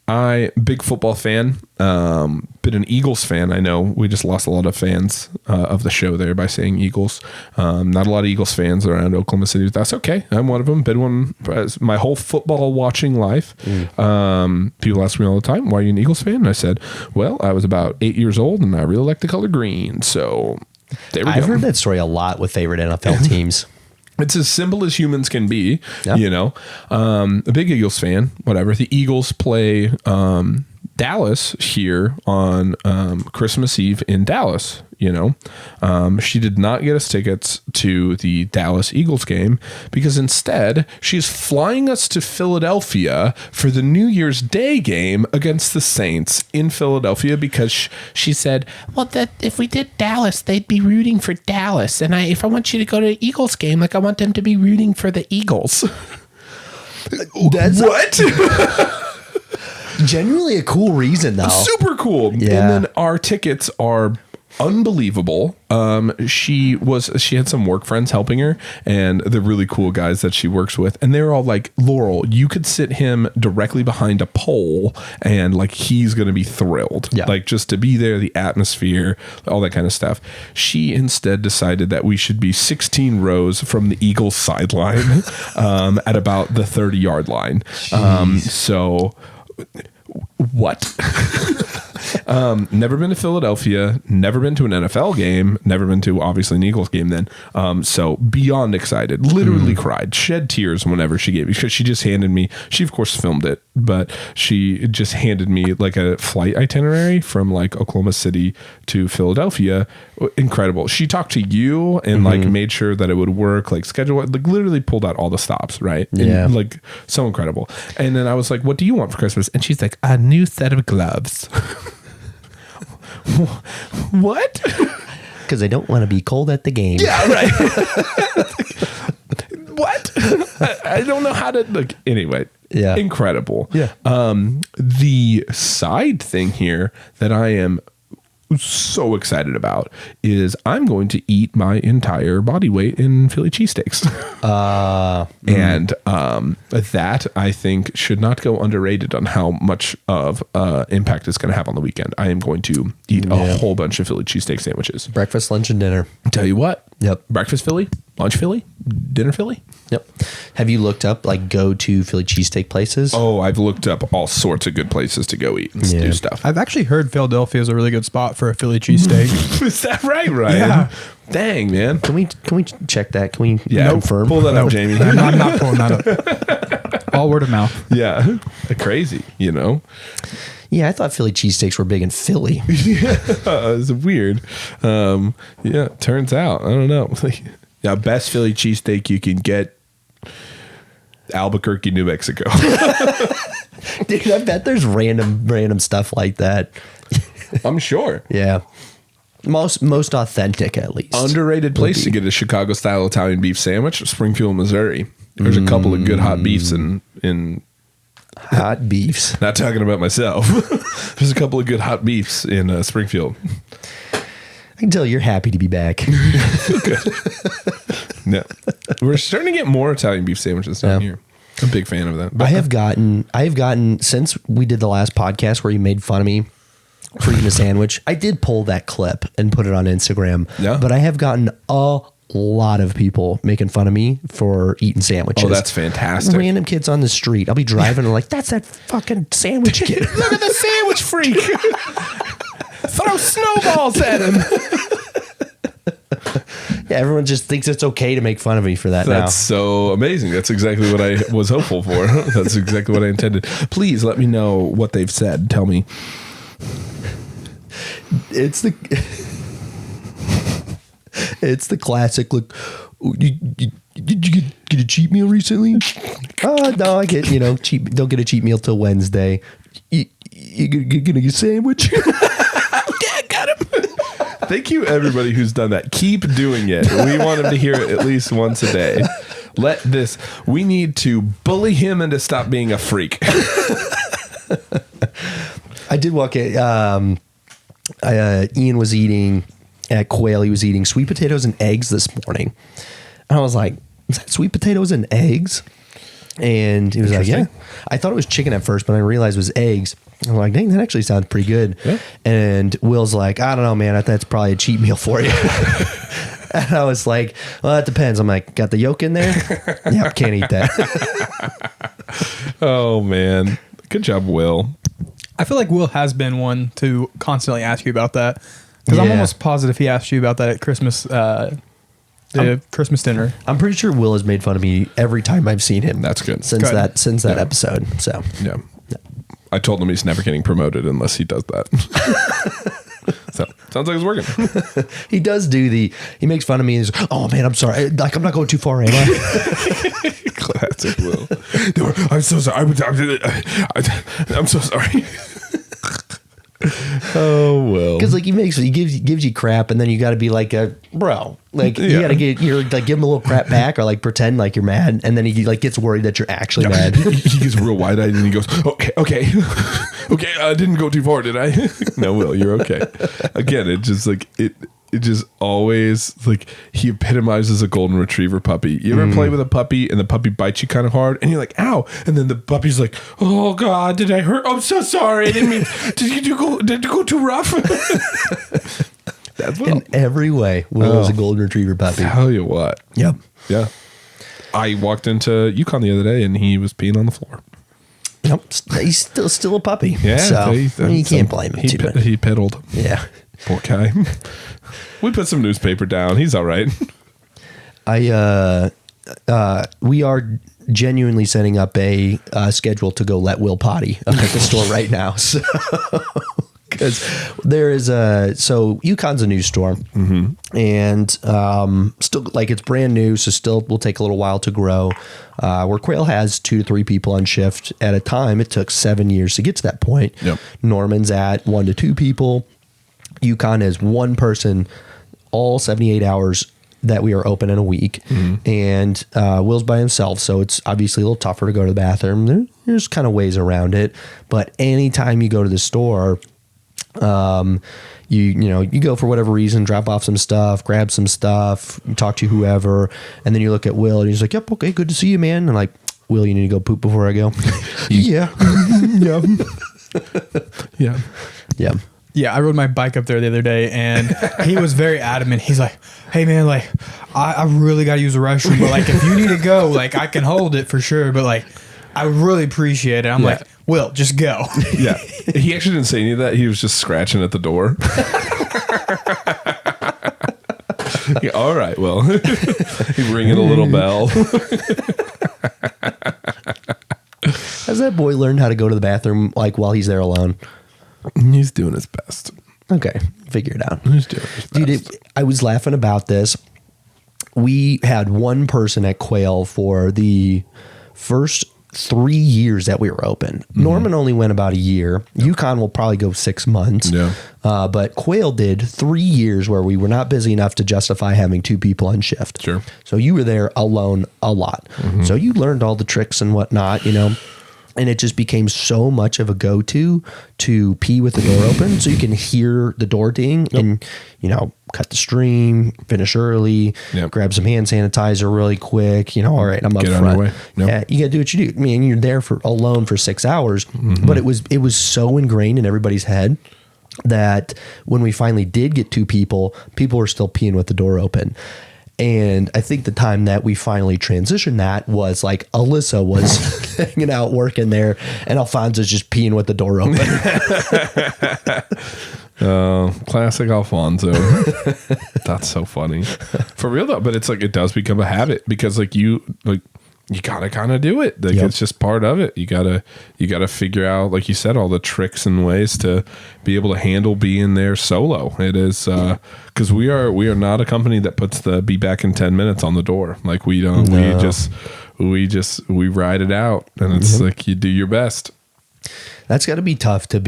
Big football fan, been an Eagles fan. I know we just lost a lot of fans of the show there by saying Eagles. Not a lot of Eagles fans around Oklahoma City. That's okay. I'm one of them. Been one my whole football watching life. People ask me all the time, why are you an Eagles fan? And I said, well, I was about 8 years old and I really like the color green. So there we go. I've heard that story a lot with favorite NFL teams. It's as simple as humans can be, you know. A big Eagles fan, whatever. The Eagles play Dallas here on Christmas Eve in Dallas, you know. She did not get us tickets to the Dallas Eagles game because instead she's flying us to Philadelphia for the New Year's Day game against the Saints in Philadelphia, because she said, well, that if we did Dallas, they'd be rooting for Dallas. And if I want you to go to the Eagles game, like, I want them to be rooting for the Eagles. That's what? Genuinely a cool reason, though. Super cool. Yeah. And then our tickets are unbelievable. She had some work friends helping her, and the really cool guys that she works with, and they're all like, Laurel, you could sit him directly behind a pole and like he's gonna be thrilled. Yeah. Like, just to be there, the atmosphere, all that kind of stuff. She instead decided that we should be 16 rows from the Eagles sideline at about the 30-yard line. So what? Never been to Philadelphia, never been to an NFL game, never been to obviously an Eagles game then. So beyond excited, literally cried, shed tears whenever she gave me, because she just handed me, she of course filmed it, but she just handed me like a flight itinerary from like Oklahoma City to Philadelphia. Incredible. She talked to you and like made sure that it would work, like schedule it, like literally pulled out all the stops, right? Yeah. And, like, so incredible. And then I was like, what do you want for Christmas? And she's like, a new set of gloves. What? Because I don't want to be cold at the game. Yeah, right. What? I don't know how to look. Anyway, Yeah. incredible. Yeah. The side thing here that I am so excited about is I'm going to eat my entire body weight in Philly cheesesteaks. And that, I think, should not go underrated on how much of impact it's going to have on the weekend. I am going to eat a whole bunch of Philly cheesesteak sandwiches. Breakfast, lunch, and dinner. Tell you what, Yep. Breakfast Philly, lunch Philly, dinner Philly. Yep. Have you looked up like go-to Philly cheesesteak places? Oh, I've looked up all sorts of good places to go eat and do stuff. I've actually heard Philadelphia is a really good spot for a Philly cheesesteak. Is that right, Ryan? Yeah. Dang, man. Can we check that? Can we confirm? Pull that up, Jamie. I'm not pulling that up. All word of mouth. Yeah. Crazy, you know? Yeah, I thought Philly cheesesteaks were big in Philly. It's weird. Yeah, turns out. I don't know. Yeah, best Philly cheesesteak you can get, Albuquerque, New Mexico. Dude, I bet there's random stuff like that. I'm sure. Yeah. Most authentic, at least. Underrated place to get a Chicago-style Italian beef sandwich, Springfield, Missouri. There's a couple of good hot beefs in hot beefs. Not talking about myself. There's a couple of good hot beefs in Springfield. I can tell you're happy to be back. Good. No, we're starting to get more Italian beef sandwiches down here. I'm a big fan of that. But I have gotten since we did the last podcast where you made fun of me for eating a sandwich. I did pull that clip and put it on Instagram. Yeah. But I have gotten a lot of people making fun of me for eating sandwiches. Oh, that's fantastic. Random kids on the street. I'll be driving and like, that's that fucking sandwich kid. Look at the sandwich freak. Throw snowballs at him. Yeah, everyone just thinks it's okay to make fun of me for that That's so amazing. That's exactly what I was hopeful for. That's exactly what I intended. Please let me know what they've said. Tell me. It's the classic. Look, did you get a cheat meal recently? No, I get cheap. Don't get a cheat meal till Wednesday. You gonna get a sandwich? Yeah, got him. Thank you, everybody who's done that. Keep doing it. We want him to hear it at least once a day. We need to bully him into stop being a freak. I did walk in. Ian was eating at Quail. He was eating sweet potatoes and eggs this morning. And I was like, is that sweet potatoes and eggs? And he was like, yeah. I thought it was chicken at first, but I realized it was eggs. I'm like, dang, that actually sounds pretty good. Yeah. And Will's like, I don't know, man. I thought that's probably a cheat meal for you. And I was like, well, it depends. I'm like, got the yolk in there? Yep, can't eat that. Oh, man. Good job, Will. I feel like Will has been one to constantly ask you about that. Because I'm almost positive he asked you about that at Christmas, Christmas dinner. I'm pretty sure Will has made fun of me every time I've seen him. That's good. Since that episode. So yeah. I told him he's never getting promoted unless he does that. So sounds like it's working. He does he makes fun of me and he's like, oh man, I'm sorry. Like, I'm not going too far, am I? Classic Will. I'm so sorry. I'm so sorry. Oh, well. Because like he gives you crap, and then you got to be like bro, like you got to give him a little crap back, or like pretend like you're mad, and then he like gets worried that you're actually mad. He gets real wide eyed and he goes, okay, I didn't go too far, did I? No, Will, you're okay. Again, it just like it just always like he epitomizes a golden retriever puppy. You ever play with a puppy and the puppy bites you kind of hard and you're like, ow, and then the puppy's like, oh god, did I hurt? I'm so sorry, I didn't mean. Did you go too rough? That's Will. In every way, Will is a golden retriever puppy. Tell you what. Yep. Yeah. I walked into Yukon the other day and he was peeing on the floor. Yep. He's still a puppy. Yeah. So you can't blame him too much. He piddled. Yeah. Poor guy. We put some newspaper down. He's all right. We are genuinely setting up a schedule to go let Will potty up at the store right now. So, because there is Yukon's a new store, and still like it's brand new, so still will take a little while to grow. Where Quail has 2 to 3 people on shift at a time, it took 7 years to get to that point. Yep. Norman's at 1 to 2 people. Yukon is 1 person, all 78 hours that we are open in a week, and Will's by himself, so it's obviously a little tougher to go to the bathroom. There's kind of ways around it, but anytime you go to the store, you go for whatever reason, drop off some stuff, grab some stuff, talk to whoever, and then you look at Will and he's like, yep, okay, good to see you, man. And like, Will, you need to go poop before I go? Yeah. Yeah. Yeah. Yeah, I rode my bike up there the other day, and he was very adamant. He's like, hey, man, like, I really got to use the restroom, but like if you need to go, like I can hold it for sure, but like I would really appreciate it. I'm like, Will, just go. Yeah. He actually didn't say any of that. He was just scratching at the door. Yeah, all right, well. He's ringing a little bell. Has that boy learned how to go to the bathroom like while he's there alone? He's doing his best. Okay, figure it out. He's doing his best. Dude, I was laughing about this. We had one person at Quail for the first 3 years that we were open. Norman only went about a year. Yukon will probably go 6 months. Yeah. But Quail did 3 years where we were not busy enough to justify having 2 people on shift. Sure. So you were there alone a lot. So you learned all the tricks and whatnot, you know. And it just became so much of a go-to to pee with the door open so you can hear the door ding and, you know, cut the stream, finish early, grab some hand sanitizer really quick, you know, all right, I'm up Get on front. your way. Yep. Yeah, you got to do what you do. I mean, you're there for alone for 6 hours, but it was so ingrained in everybody's head that when we finally did get 2 people, people were still peeing with the door open. And I think the time that we finally transitioned that was like Alyssa was hanging out working there and Alfonso's just peeing with the door open. Classic Alfonso. That's so funny. For real though, but it's like it does become a habit because like you gotta kind of do it. Like it's just part of it. You gotta figure out, like you said, all the tricks and ways to be able to handle being there solo. It is because we are not a company that puts the be back in 10 minutes on the door. Like we don't. No. We ride it out, and it's like you do your best. That's got to be tough to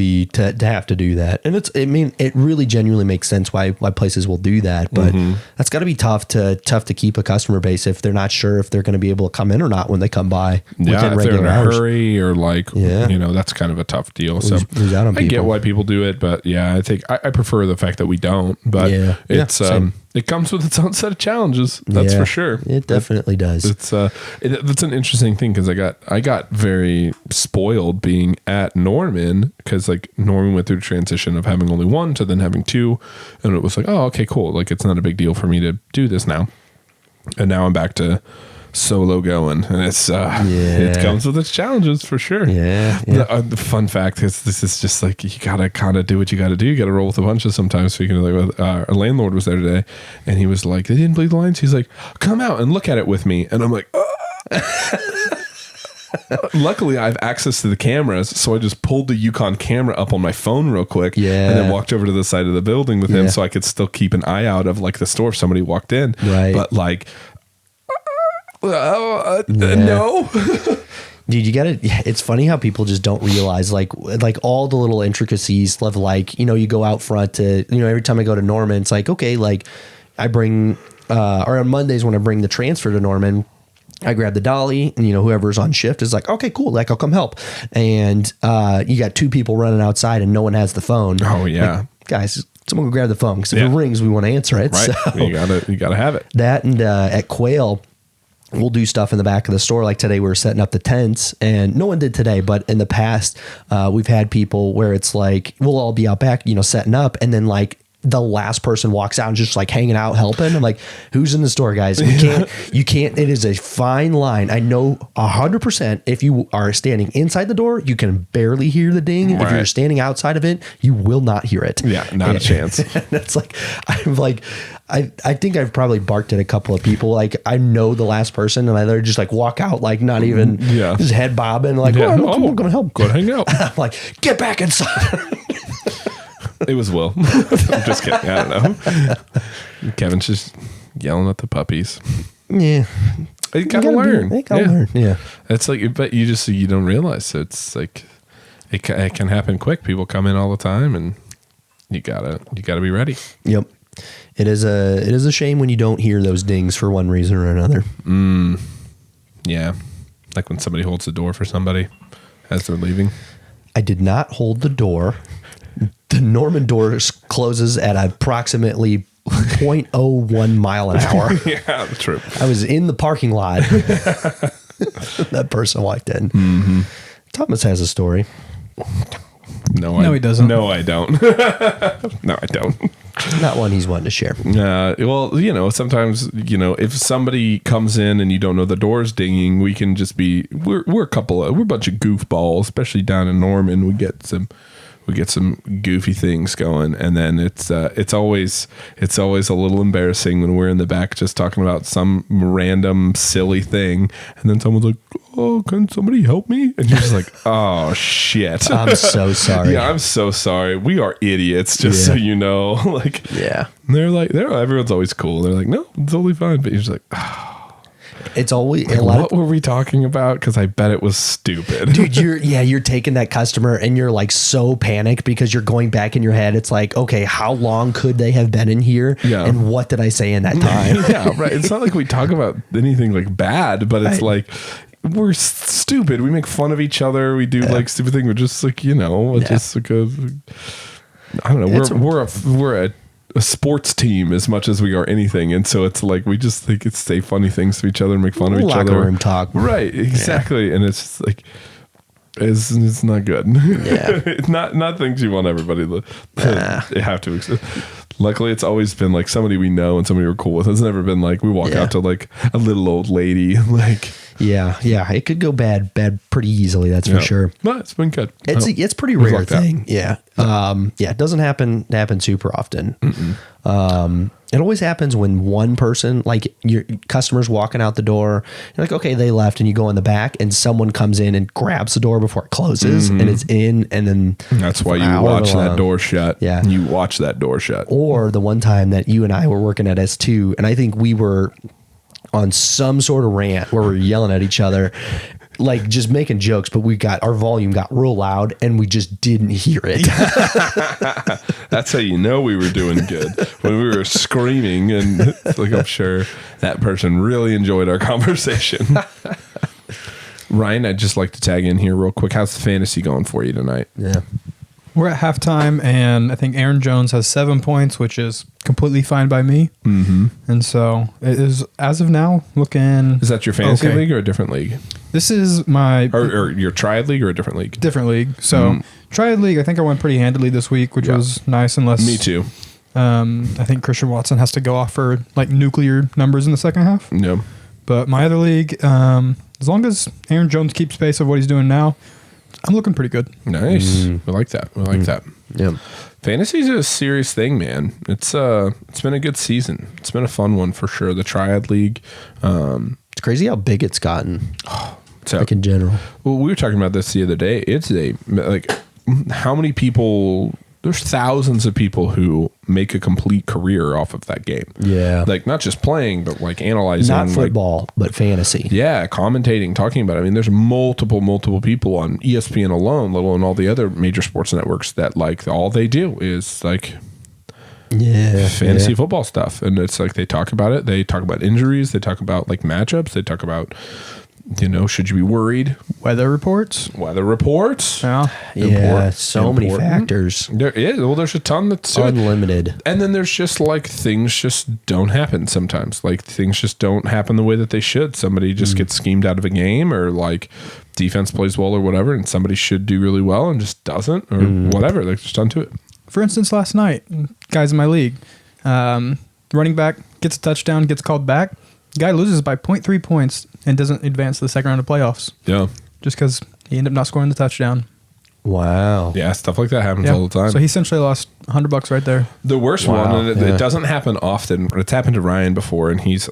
have to do that. And it really genuinely makes sense why places will do that. But that's got to be tough to keep a customer base if they're not sure if they're going to be able to come in or not when they come by within if regular they're in a hours. Hurry or like, you know, that's kind of a tough deal. So I get why people do it, but yeah, I think I prefer the fact that we don't, but it's, it comes with its own set of challenges. That's for sure. It definitely does. It's that's an interesting thing because I got very spoiled being at Norman because like Norman went through the transition of having only 1 to then having 2, and it was like, oh, okay, cool. Like it's not a big deal for me to do this now, and now I'm back to solo going, and it's it comes with its challenges for sure. The fun fact is this is just like you gotta kind of do what you gotta do. You gotta roll with the punches sometimes. Speaking of like our landlord was there today and he was like, they didn't believe the lines. He's like, come out and look at it with me, and I'm like, luckily I have access to the cameras, so I just pulled the Yukon camera up on my phone real quick and then walked over to the side of the building with him so I could still keep an eye out of like the store if somebody walked in. But like no. Dude, you gotta, it's funny how people just don't realize like all the little intricacies of like, you know, you go out front to, you know, every time I go to Norman, it's like, okay, like I bring, or on Mondays when I bring the transfer to Norman, I grab the dolly and, you know, whoever's on shift is like, okay, cool. Like I'll come help. And, you got 2 people running outside and no one has the phone. Oh yeah. Like, guys, someone go grab the phone because if it rings, we want to answer it. Right. So You gotta have it. That and, at Quail, we'll do stuff in the back of the store. Like today we were setting up the tents and no one did today, but in the past we've had people where it's like, we'll all be out back, you know, setting up. And then like the last person walks out and just like hanging out, helping. I'm like, who's in the store, guys? You can't, it is a fine line. I know 100% if you are standing inside the door, you can barely hear the ding. If you're standing outside of it, you will not hear it. Yeah. Not a chance. It's like, I'm like, I think I've probably barked at a couple of people. Like I know the last person and I literally just like walk out, like not even just head bobbing like, I'm going to help. Go hang out. I'm like, get back inside. It was Will. I'm just kidding. I don't know. Kevin's just yelling at the puppies. Yeah. You gotta learn. They gotta learn. Yeah. It's like, but you don't realize it's like, it can happen quick. People come in all the time and you gotta be ready. Yep. It is a shame when you don't hear those dings for one reason or another. Yeah. Like when somebody holds the door for somebody as they're leaving. I did not hold the door. The Norman door closes at approximately 0.01 mile an hour. Yeah, true. I was in the parking lot. That person walked in. Thomas has a story. No, he doesn't. No, I don't. No, I don't. Not one he's wanting to share. Well, sometimes, if somebody comes in and you don't know the door's dinging, we can just be, we're a bunch of goofballs, especially down in Norman. We get some goofy things going, and then it's always a little embarrassing when we're in the back just talking about some random silly thing, and then someone's like, "Oh, can somebody help me?" And you're just like, "Oh shit, I'm so sorry." Yeah, I'm so sorry. We are idiots, just so you know. Like, yeah, everyone's always cool. They're like, "No, it's totally fine," but you're just like, "Oh." It's always What were we talking about? Because I bet it was stupid. Dude, you're taking that customer and you're like so panicked because you're going back in your head. It's like, okay, how long could they have been in here? Yeah. And what did I say in that time? Yeah, right. It's not like we talk about anything like bad, but it's like we're stupid. We make fun of each other. We do like stupid things. We're just like, just like I don't know. We're a sports team as much as we are anything, and so it's like we just think it's say funny things to each other and make fun of each other. Locker room talk, right? Exactly, and it's just like it's not good. Yeah, It's not things you want everybody to have to accept. Luckily, it's always been like somebody we know and somebody we're cool with. It's never been like we walk out to like a little old lady. Like, yeah, it could go bad pretty easily. That's for sure. But it's been good. It's pretty rare thing. Yeah. It doesn't happen super often. It always happens when one person, like your customer's walking out the door, you're like, okay, they left, and you go in the back and someone comes in and grabs the door before it closes and it's in, and then that's why you watch that door shut. Yeah. You watch that door shut. Or the one time that you and I were working at S2, and I think we were on some sort of rant where we're yelling at each other, like just making jokes, but our volume got real loud and we just didn't hear it. That's how you know we were doing good, when we were screaming, and like I'm sure that person really enjoyed our conversation. Ryan, I'd just like to tag in here real quick. How's the fantasy going for you tonight? Yeah. We're at halftime, and I think Aaron Jones has 7 points, which is completely fine by me. Mm-hmm. And so it is, as of now, looking... Is that your fantasy league or a different league? This is my... Or your triad league or a different league? Different league. So triad league, I think I went pretty handily this week, which was nice, unless... Me too. I think Christian Watson has to go off for like nuclear numbers in the second half. No. But my other league, as long as Aaron Jones keeps pace of what he's doing now, I'm looking pretty good. Nice. We like that. We like that. Yeah. Fantasy's a serious thing, man. It's been a good season. It's been a fun one for sure. The Triad League. It's crazy how big it's gotten. So, like in general. Well, we were talking about this the other day. It's how many people... There's thousands of people who make a complete career off of that game. Yeah. Like not just playing, but like analyzing. Not football, but fantasy. Yeah. Commentating, talking about it. I mean, there's multiple people on ESPN alone, let alone all the other major sports networks that like all they do is like fantasy football stuff. And it's like, they talk about it. They talk about injuries. They talk about like matchups. They talk about, should you be worried? Weather reports. Yeah, so many factors. There is. Well, there's a ton that's unlimited. And then there's just like things just don't happen sometimes. Like things just don't happen the way that they should. Somebody just gets schemed out of a game, or like defense plays well or whatever, and somebody should do really well and just doesn't, or whatever. They're just onto it. For instance, last night, guys in my league, running back gets a touchdown, gets called back. Guy loses by 0.3 points and doesn't advance to the second round of playoffs. Yeah. Just because he ended up not scoring the touchdown. Wow. Yeah, stuff like that happens all the time. So he essentially lost $100 right there. The worst one, and it doesn't happen often. It's happened to Ryan before, and he's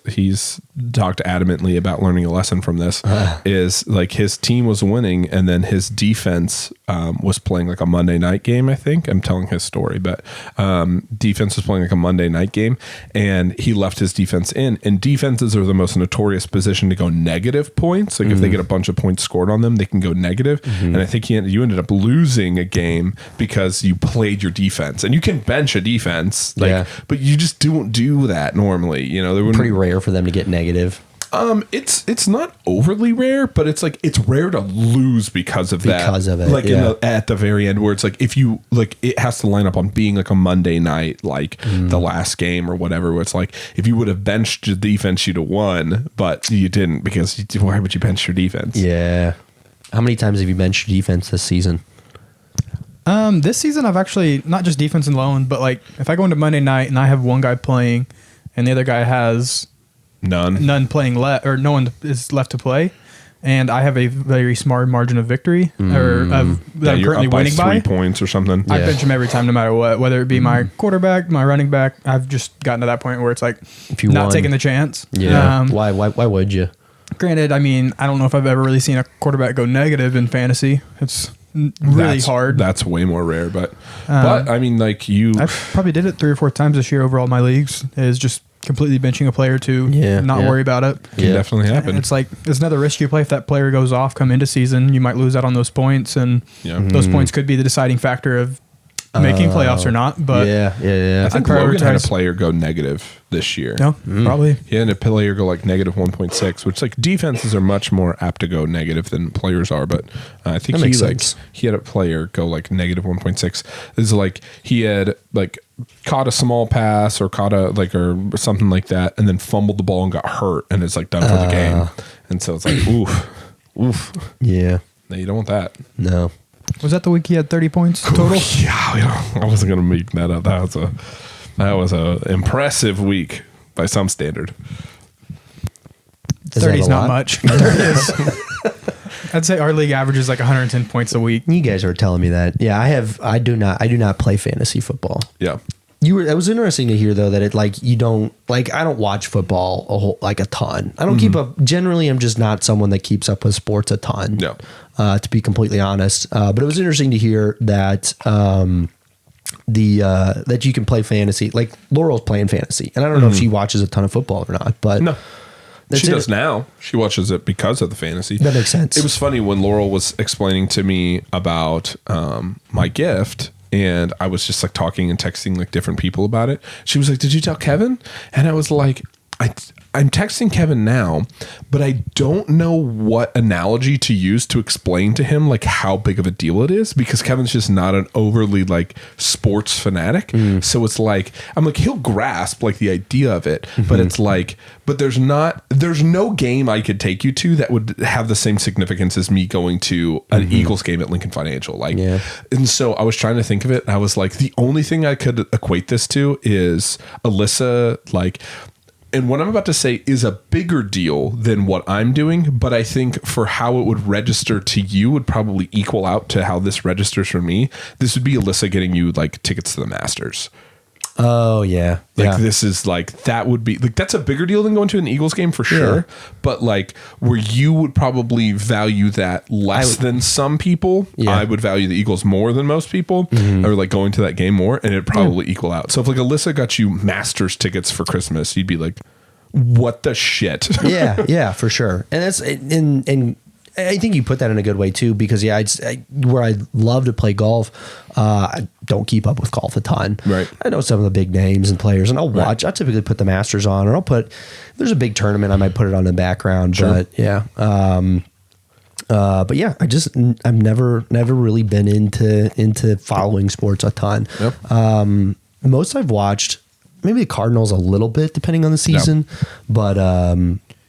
talked adamantly about learning a lesson from this. Is like his team was winning, and then his defense was playing like a Monday night game. I think I'm telling his story, but defense was playing like a Monday night game, and he left his defense in. And defenses are the most notorious position to go negative points. Like if they get a bunch of points scored on them, they can go negative. And I think you ended up losing a game because you played your defense, and you can bench a defense, but you just don't do that normally. They're pretty rare for them to get negative. It's not overly rare, but it's like it's rare to lose because of that. Because of it, like at the very end, where it's like if you like, it has to line up on being like a Monday night, like the last game or whatever. Where it's like if you would have benched the defense, you'd have won, but you didn't because why would you bench your defense? Yeah. How many times have you benched your defense this season? This season I've actually not just defense and loan, but like if I go into Monday night and I have one guy playing and the other guy has none playing left or no one is left to play, and I have a very smart margin of victory or that I'm currently winning by 3 points or something. I bench him every time, no matter what, whether it be my quarterback, my running back. I've just gotten to that point where it's like if you not won, taking the chance. Yeah. Why would you? Granted, I mean, I don't know if I've ever really seen a quarterback go negative in fantasy. It's really hard. That's way more rare, but I mean, like I probably did it 3 or 4 times this year over all my leagues. Is just completely benching a player to not worry about it. Can definitely happen. It's like it's another risk you play. If that player goes off come into season, you might lose out on those points, and those points could be the deciding factor of making playoffs or not. But I think Logan had a player go negative this year. No, probably. He had a player go like negative 1.6, which like defenses are much more apt to go negative than players are. But I think he had a player go like negative 1.6. This is like he had like caught a small pass or caught a like or something like that, and then fumbled the ball and got hurt, and it's like done for the game. And so it's like oof. Yeah. No, you don't want that. No. Was that the week he had 30 points total? I wasn't gonna make that up. That was a impressive week by some standard. 30 is not much. 30 is. I'd say our league average is like 110 points a week. You guys were telling me that. Yeah, I do not play fantasy football. Yeah. It was interesting to hear though that it like you don't like I don't watch football a ton. I don't keep up. Generally, I'm just not someone that keeps up with sports a ton. No. To be completely honest, but it was interesting to hear that that you can play fantasy. Like Laurel's playing fantasy, and I don't know if she watches a ton of football or not. But no. She does now. She watches it because of the fantasy. That makes sense. It was funny when Laurel was explaining to me about my gift. And I was just like talking and texting like different people about it. She was like, "Did you tell Kevin?" And I was like, I'm texting Kevin now, but I don't know what analogy to use to explain to him like how big of a deal it is, because Kevin's just not an overly like sports fanatic. So it's like, I'm like, he'll grasp like the idea of it, but it's like, but there's no game I could take you to that would have the same significance as me going to an Eagles game at Lincoln Financial. Like, and so I was trying to think of it. And I was like, the only thing I could equate this to is Alyssa, like, and what I'm about to say is a bigger deal than what I'm doing, but I think for how it would register to you would probably equal out to how this registers for me. This would be Alyssa getting you like tickets to the Masters. Oh yeah. Like this is like, that would be like, that's a bigger deal than going to an Eagles game for sure. But like where you would probably value that less than some people, I would value the Eagles more than most people, or like going to that game more, and it'd probably equal out. So if like Alyssa got you Masters tickets for Christmas, you'd be like, what the shit? yeah, for sure. And that's, and I think you put that in a good way too, because where I love to play golf, I don't keep up with golf a ton. Right. I know some of the big names and players, and I'll watch. I typically put the Masters on, or there's a big tournament, I might put it on in the background. Sure. But yeah, but yeah, I've never really been into following sports a ton. Yep. Most I've watched, maybe the Cardinals a little bit depending on the season, but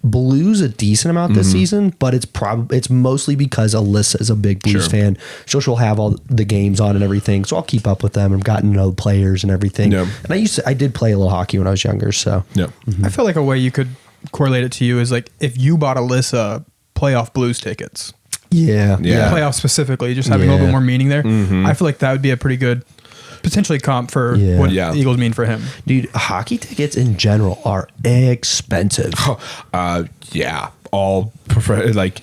Blues a decent amount this season, but it's mostly because Alyssa is a big Blues fan. So she'll have all the games on and everything. So I'll keep up with them. I've gotten to know players and everything. Yep. And I did play a little hockey when I was younger. So I feel like a way you could correlate it to you is like if you bought Alyssa playoff Blues tickets. Yeah. Playoff specifically, just having a little bit more meaning there. I feel like that would be a pretty good potentially comp for what the Eagles mean for him. Dude, hockey tickets in general are expensive. All like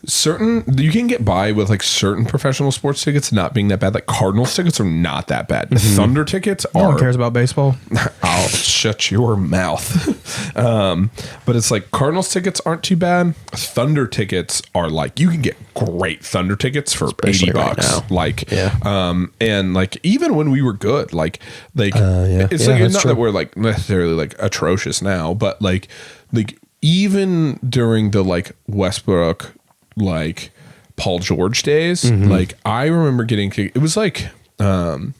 certain, you can get by with like certain professional sports tickets not being that bad. Like Cardinals tickets are not that bad. Thunder tickets no one cares about baseball. I'll shut your mouth. But it's like Cardinals tickets aren't too bad. Thunder tickets are like, you can get great Thunder tickets for especially $80. Like, and like even when we were good, like it's like not that we're like necessarily like atrocious now, but like even during the like Westbrook, like Paul George days, like I remember getting, it was like, it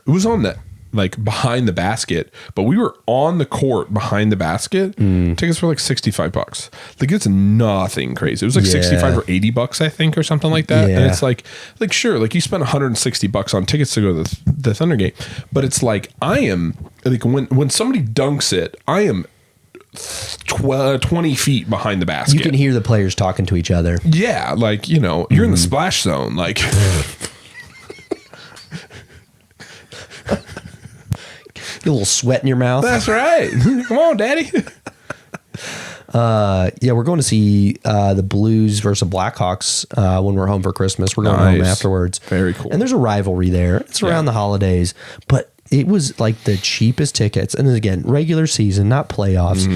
was on that like behind the basket, but we were on the court behind the basket. Tickets were like $65. Like it's nothing crazy. It was like 65 or $80, I think, or something like that. And it's like sure, like you spent $160 on tickets to go to the Thunder game, but it's like I am like when somebody dunks it, I am 20 feet behind the basket. You can hear the players talking to each other. Yeah, like you're in the splash zone, like. Get a little sweat in your mouth. That's right. Come on, Daddy. Yeah, we're going to see the Blues versus Blackhawks when we're home for Christmas. We're going home afterwards. Very cool. And there's a rivalry there. It's around the holidays, but it was like the cheapest tickets. And then again, regular season, not playoffs.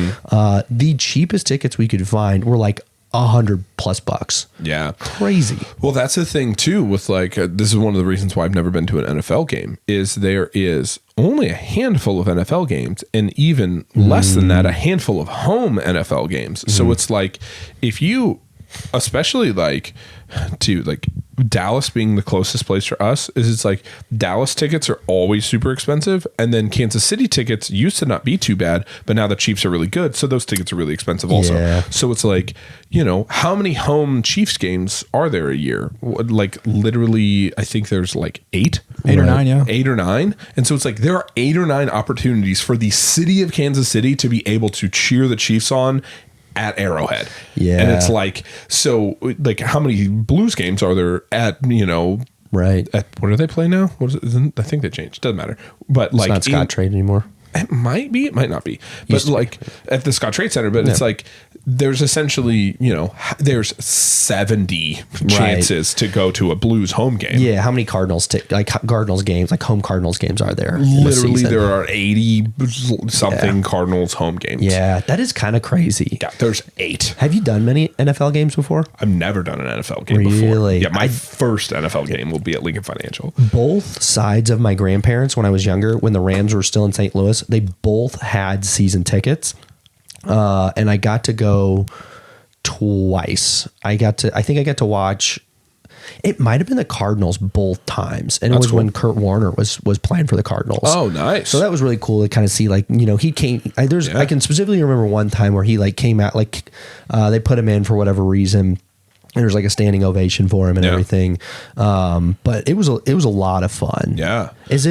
The cheapest tickets we could find were like $100+ Yeah. Crazy. Well, that's the thing too with like, this is one of the reasons why I've never been to an NFL game is there is only a handful of NFL games and even less than that, a handful of home NFL games. So it's like, if you, especially like to like Dallas being the closest place for us is it's like Dallas tickets are always super expensive. And then Kansas City tickets used to not be too bad, but now the Chiefs are really good. So those tickets are really expensive also. Yeah. So it's like, how many home Chiefs games are there a year? Like literally, I think there's like 8 or 9. Yeah. 8 or 9. And so it's like there are 8 or 9 opportunities for the city of Kansas City to be able to cheer the Chiefs on at Arrowhead. Yeah. And it's like, so like how many Blues games are there at, right. at, what do they play now? What is it? I think they changed. Doesn't matter. But like It's not Scott Trade anymore. It might be, it might not be. But like at the Scott Trade Center, but it's like there's essentially, there's 70 chances to go to a Blues home game. Yeah, how many Cardinals games, like home Cardinals games are there? Literally there are 80 something Cardinals home games. Yeah, that is kind of crazy. Yeah, there's 8. Have you done many NFL games before? I've never done an NFL game before. Really? Yeah, my first NFL game will be at Lincoln Financial. Both sides of my grandparents, when I was younger, when the Rams were still in St. Louis, they both had season tickets. And I got to go twice. I think I got to watch, it might have been the Cardinals both times. And it was when Kurt Warner was playing for the Cardinals. Oh, nice. So that was really cool to kind of see, like, he came, I can specifically remember one time where he like came out, like, they put him in for whatever reason. There was like a standing ovation for him and everything. But it was a lot of fun. Yeah. Is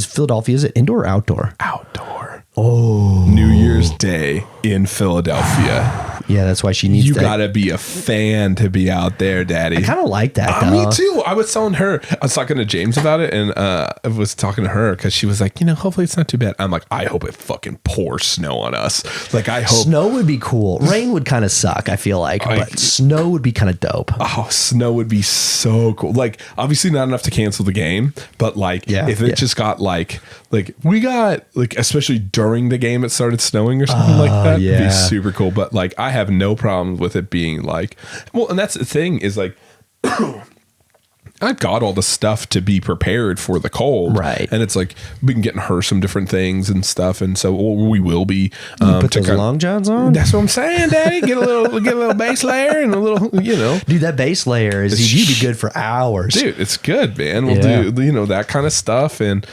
Philadelphia, is it indoor or outdoor? Outdoor. Oh. New Year's Day in Philadelphia. Yeah, that's why she needs You that. gotta be a fan to be out there, Daddy. I kind of like that, though. Me too. I was telling her, I was talking to James about it, and I was talking to her because she was like, hopefully it's not too bad. I'm like, I hope it fucking pours snow on us. Like, I hope. Snow would be cool. Rain would kind of suck, I feel like, but snow would be kind of dope. Oh, snow would be so cool. Like, obviously not enough to cancel the game, but like, if it just got like we got like, especially during the game, it started snowing or something like that. It'd be super cool. But like, I have no problem with it being like, well, and that's the thing is like, I've got all the stuff to be prepared for the cold. Right. And it's like, we can get her some different things and stuff. And so we will be. Put those long johns on? That's what I'm saying, Daddy. Get a little base layer and a little, Dude, that base layer you'd be good for hours. Dude, it's good, man. We'll do, that kind of stuff and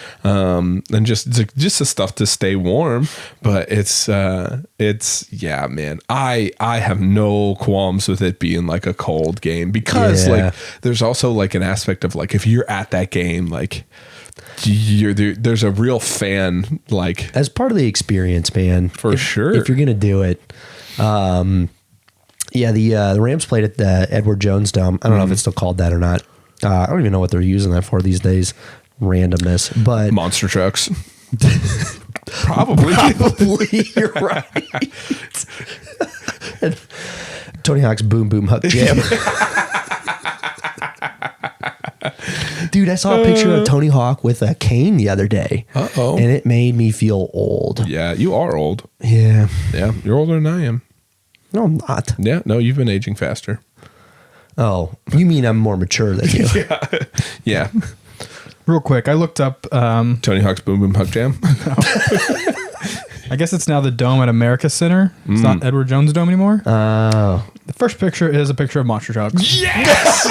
just the stuff to stay warm. But it's yeah, man. I have no qualms with it being like a cold game because like there's also like an aspect of like if you're at that game, like there's a real fan, like as part of the experience, man. For sure. If you're gonna do it. The Rams played at the Edward Jones Dome. I don't know if it's still called that or not. I don't even know what they're using that for these days. Randomness, but monster trucks. Probably, you're right. Tony Hawk's Boom Boom Huck Jam. Dude, I saw a picture of Tony Hawk with a cane the other day. Uh-oh. And it made me feel old. Yeah, you are old. Yeah. Yeah, you're older than I am. No, I'm not. Yeah, no, you've been aging faster. Oh, you mean I'm more mature than you? Yeah. Real quick, I looked up Tony Hawk's Boom Boom Huck Jam. I guess it's now the Dome at America Center. It's not Edward Jones Dome anymore. Oh. The first picture is a picture of monster trucks. Yes!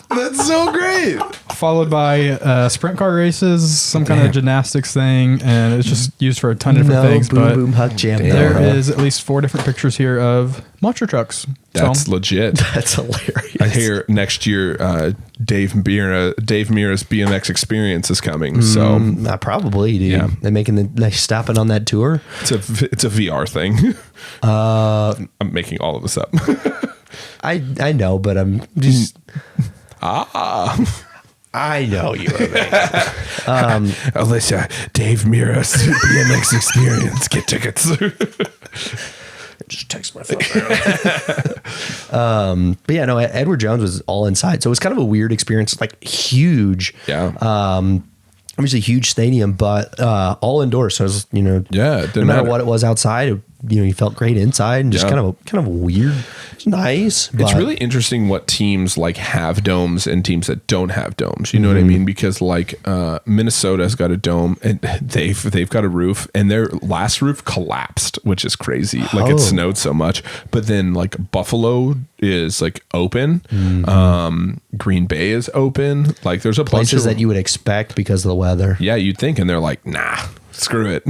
That's so great. followed by sprint car races, some kind of gymnastics thing, and it's just used for a ton of different things. Boom But Boom Huck Jam. there is at least 4 different pictures here of monster trucks. That's So, legit. That's hilarious. I hear next year Dave Mira's BMX experience is coming. So Probably, dude. Yeah. They stopping on that tour. it's a VR thing. I'm making all of this up. I know, but I'm just. I know you were making. Alicia, Dave Mira's BMX experience. Get tickets. Just text my phone. But yeah, no, Edward Jones was all inside, so it was kind of a weird experience. Like huge, obviously huge stadium, but all indoors. So it was, Yeah, it no didn't matter matter. what it was outside, you felt great inside, and just kind of weird. It's nice. It's but- really interesting what teams like have domes and teams that don't have domes. You know what I mean? Because like Minnesota's got a dome and they've got a roof, and their last roof collapsed, which is crazy. Like it snowed so much. But then like Buffalo is like open. Green Bay is open. Like there's a bunch places of that you would expect because of the weather. Yeah, you'd think, and they're like, nah, screw it.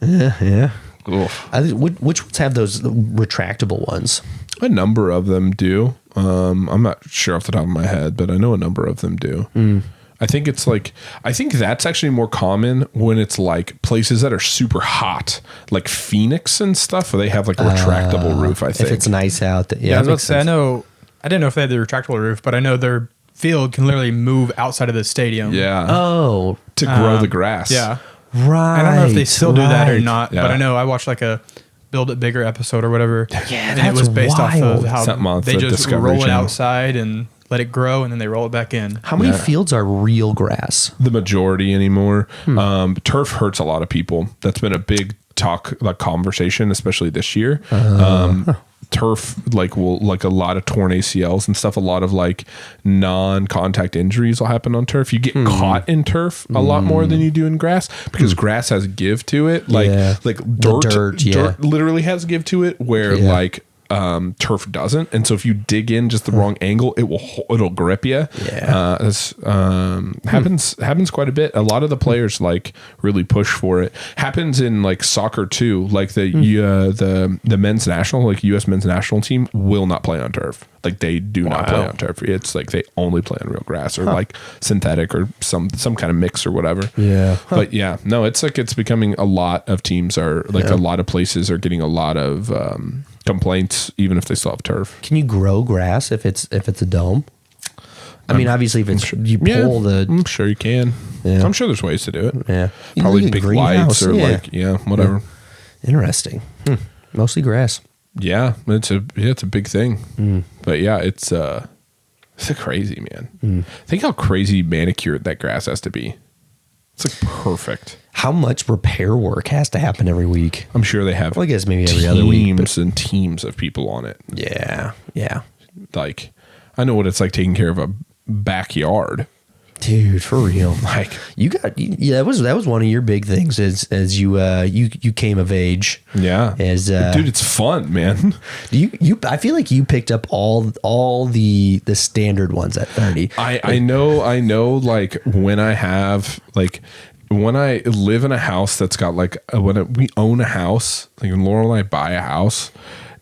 Yeah. Oof. I think which ones have those retractable ones? A number of them do. I'm not sure off the top of my head, but I know a number of them do. I think that's actually more common when it's like places that are super hot, like Phoenix and stuff, where they have like a retractable roof. I think If it's nice out, I was about to say, I didn't know if they had the retractable roof, but I know their field can literally move outside of the stadium. yeah, Oh, to grow the grass. Yeah. right. I don't know if they still do that or right. not, Yeah. but I know I watched like a Build It Bigger episode or whatever. Yeah, and it that's was based off wild. of how Something on they the just Discovery roll it Channel. outside and let it grow, and then they roll it back in. How many fields are real grass? The majority anymore. Turf hurts a lot of people. That's been a big conversation, especially this year. Turf will a lot of torn ACLs and stuff. A lot of like non-contact injuries will happen on turf. You get caught in turf a lot more than you do in grass because grass has give to it. Like Yeah. like The dirt dirt, literally has give to it where Yeah. like turf doesn't, and so if you dig in just the wrong angle, it'll grip you. Yeah. This happens quite a bit. A lot of the players like really push for it. Happens in like soccer too. Like the men's national, like U.S. men's national team will not play on turf. Like they do not play on turf. It's like they only play on real grass or like synthetic or some kind of mix or whatever. Yeah. But yeah, no, it's like it's becoming a lot of teams are like a lot of places are getting a lot of complaints, even if they still have turf. Can you grow grass if it's a dome? I mean, obviously, if it's you pull the I'm sure you can. Yeah. I'm sure there's ways to do it. yeah, You Probably need a big greenhouse, lights or whatever. Interesting. Mostly grass. Yeah, it's a big thing. But yeah, it's crazy, man. Think how crazy manicured that grass has to be. It's like perfect. How much repair work has to happen every week? I'm sure they have Well, I guess maybe every other week, but- teams and teams of people on it. Yeah, yeah, Like, I know what it's like taking care of a backyard. dude, for real. Like, You got that was one of your big things as you came of age. yeah, As dude, it's fun, man. you I feel like you picked up all the standard ones at 30. I know like when I live in a house that's got like we own a house, like when Laurel and I buy a house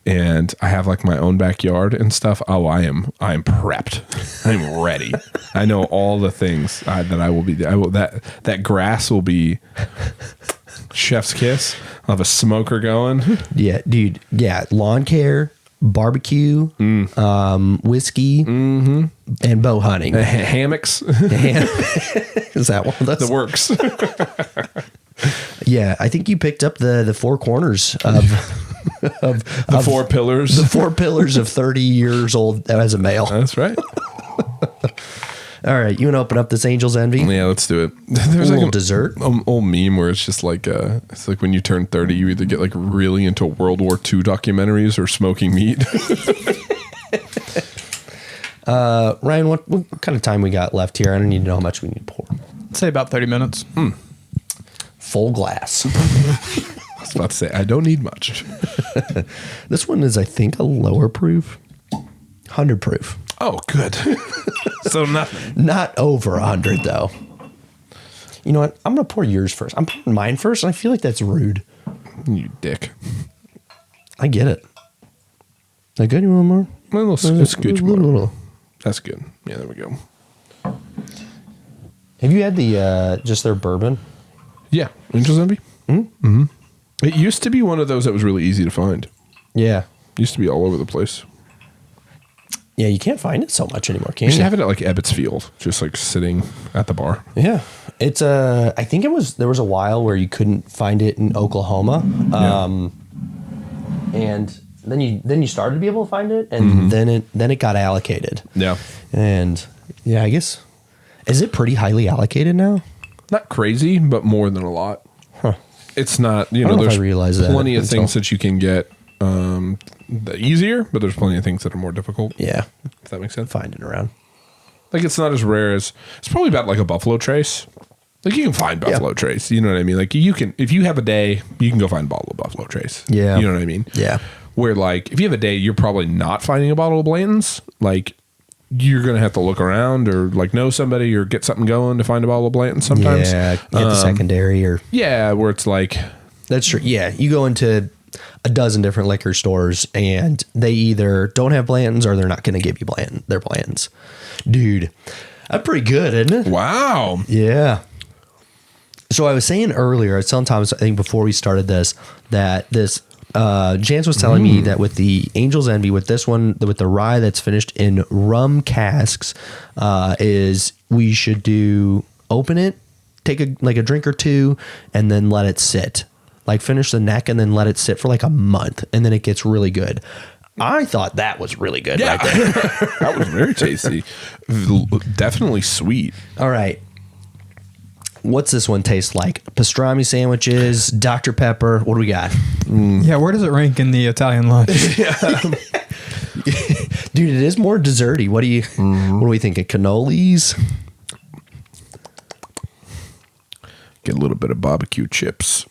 and I have like my own backyard and stuff. Oh, I am prepped. I'm ready. I know all the things that I will be. That grass will be chef's kiss. I'll have a smoker going. Yeah, dude. Yeah, lawn care, barbecue, whiskey, and bow hunting. Hammocks. Is that one of those? The works. Yeah, I think you picked up the four corners of The four pillars. the 4 pillars of 30 years old as a male. That's right. All right, you want to open up this Angel's Envy? Yeah, let's do it. A There's little like dessert. old meme where it's just like it's like when you turn 30, you either get like really into World War II documentaries or smoking meat. Ryan, what kind of time we got left here? I don't need to know how much we need to pour. I'd say about 30 minutes. Full glass. I was about to say I don't need much. This one is, I think, a lower proof. 100 proof. Oh, good. So nothing. Not over 100 though. You know what? I'm gonna pour yours first. I'm pouring mine first, and I feel like that's rude. You dick. I get it. Is that good? You want more? A little scooch more. Little. That's good. Yeah, there we go. Have you had the just their bourbon? Yeah, Angel's Envy. Mm-hmm. It used to be one of those that was really easy to find. Yeah. It used to be all over the place. Yeah, you can't find it so much anymore, can You should you? have it at like Ebbets Field, just like sitting at the bar. Yeah. It's I think there was a while where you couldn't find it in Oklahoma. And then you started to be able to find it, and then it got allocated. Yeah. And yeah, I guess, is it pretty highly allocated now? Not crazy, but more than a lot. Huh. It's not, I don't know if there's I realized that plenty of until- things that you can get easier, but there's plenty of things that are more difficult. Yeah. If that makes sense. Finding around. Like, it's not as rare as, it's probably about like a Buffalo Trace. Like, you can find Buffalo Trace. You know what I mean? Like, you can, if you have a day, you can go find a bottle of Buffalo Trace. Yeah. You know what I mean? Yeah. Where, like, if you have a day, you're probably not finding a bottle of Blanton's. Like, you're going to have to look around or, like, know somebody or get something going to find a bottle of Blanton's sometimes. Yeah, get the secondary or... Yeah, where it's like... That's true. Yeah, you go into a dozen different liquor stores and they either don't have Blanton's or they're not going to give you their Blanton's. Dude, that's pretty good, isn't it? Wow. Yeah. So I was saying earlier, I was telling Thomas, I think before we started this, that this... Jance was telling me that with the Angel's Envy, with this one, with the rye that's finished in rum casks, is we should open it, take a drink or two, and then let it sit. Like finish the neck and then let it sit for like a month, and then it gets really good. I thought that was really good right there. That was very tasty. Definitely sweet. All right. What's this one taste like? Pastrami sandwiches, Dr. Pepper. What do we got? Yeah, where does it rank in the Italian lunch? Dude, it is more desserty. What are we thinking? Cannolis? Get a little bit of barbecue chips.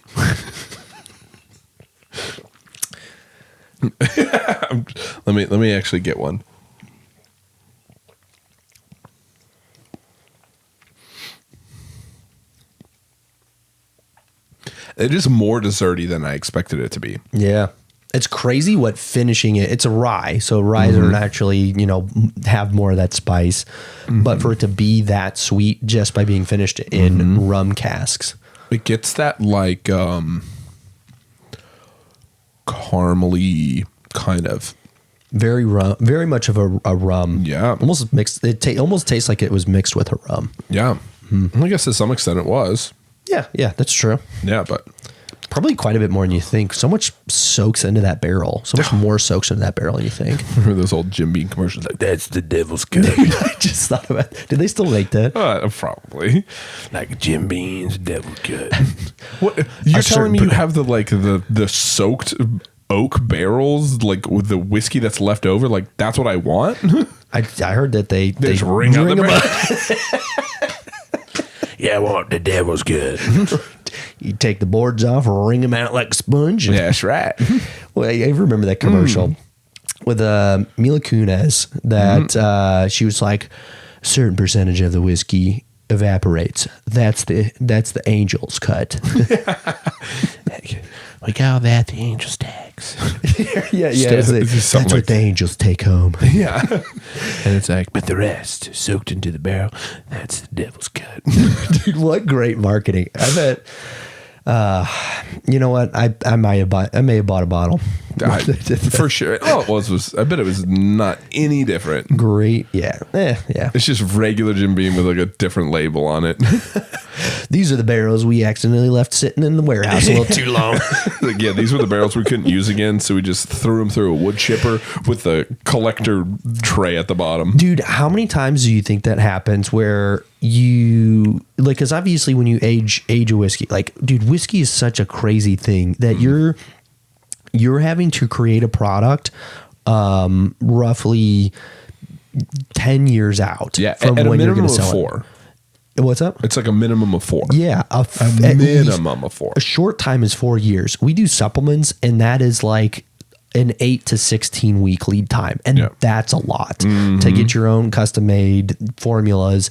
Let me actually get one. It is more desserty than I expected it to be. Yeah. It's crazy what finishing it. It's a rye, so ryes are naturally, have more of that spice. But for it to be that sweet just by being finished in rum casks. It gets that like caramely kind of very much of a rum. Yeah. Almost mixed. It almost tastes like it was mixed with a rum. Yeah. I guess to some extent it was. Yeah, that's true. Yeah, but probably quite a bit more than you think. So much soaks into that barrel. So much more soaks into that barrel than you think. Remember those old Jim Beam commercials? Like, that's the devil's cut. I just thought about it. Did they still make that? Probably. Like Jim Beam's devil cut. What you're telling me? You have the soaked oak barrels, like with the whiskey that's left over. Like that's what I want. I heard that they just ring out the them barrel. Yeah, I want the devil's good. You take the boards off, wring them out like a sponge. Yeah, that's right. Well, I remember that commercial with Mila Kunis that she was like, a certain percentage of the whiskey evaporates. That's the angel's cut. We call that the angel's tax. yeah. That's What the angels take home. Yeah. And it's like, but the rest soaked into the barrel, that's the devil's cut. Dude, what great marketing. I bet. You know what? I may have bought a bottle. For sure. All it was I bet it was not any different. Great. Yeah. Yeah. It's just regular Jim Beam with like a different label on it. These are the barrels we accidentally left sitting in the warehouse a little too long. Like, yeah, these were the barrels we couldn't use again, so we just threw them through a wood chipper with the collector tray at the bottom. Dude, how many times do you think that happens where you like, because obviously when you age a whiskey, like, dude, whiskey is such a crazy thing that you're having to create a product roughly 10 years out from when you're going to sell sell 4. it. What's up? It's like a minimum of 4. Yeah, a minimum of 4. A short time is 4 years. We do supplements, and that is like an 8 to 16 week lead time. And Yeah. that's a lot to get your own custom made formulas.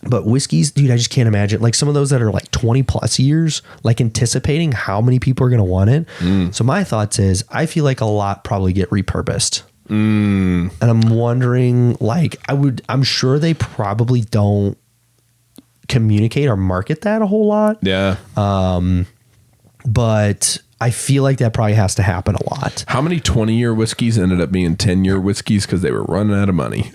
But whiskeys, dude, I just can't imagine. Like some of those that are like 20 plus years, like anticipating how many people are going to want it. So my thoughts is I feel like a lot probably get repurposed. And I'm wondering, like, I'm sure they probably don't communicate or market that a whole lot. Yeah. But I feel like that probably has to happen a lot. How many 20-year whiskeys ended up being 10-year whiskeys because they were running out of money?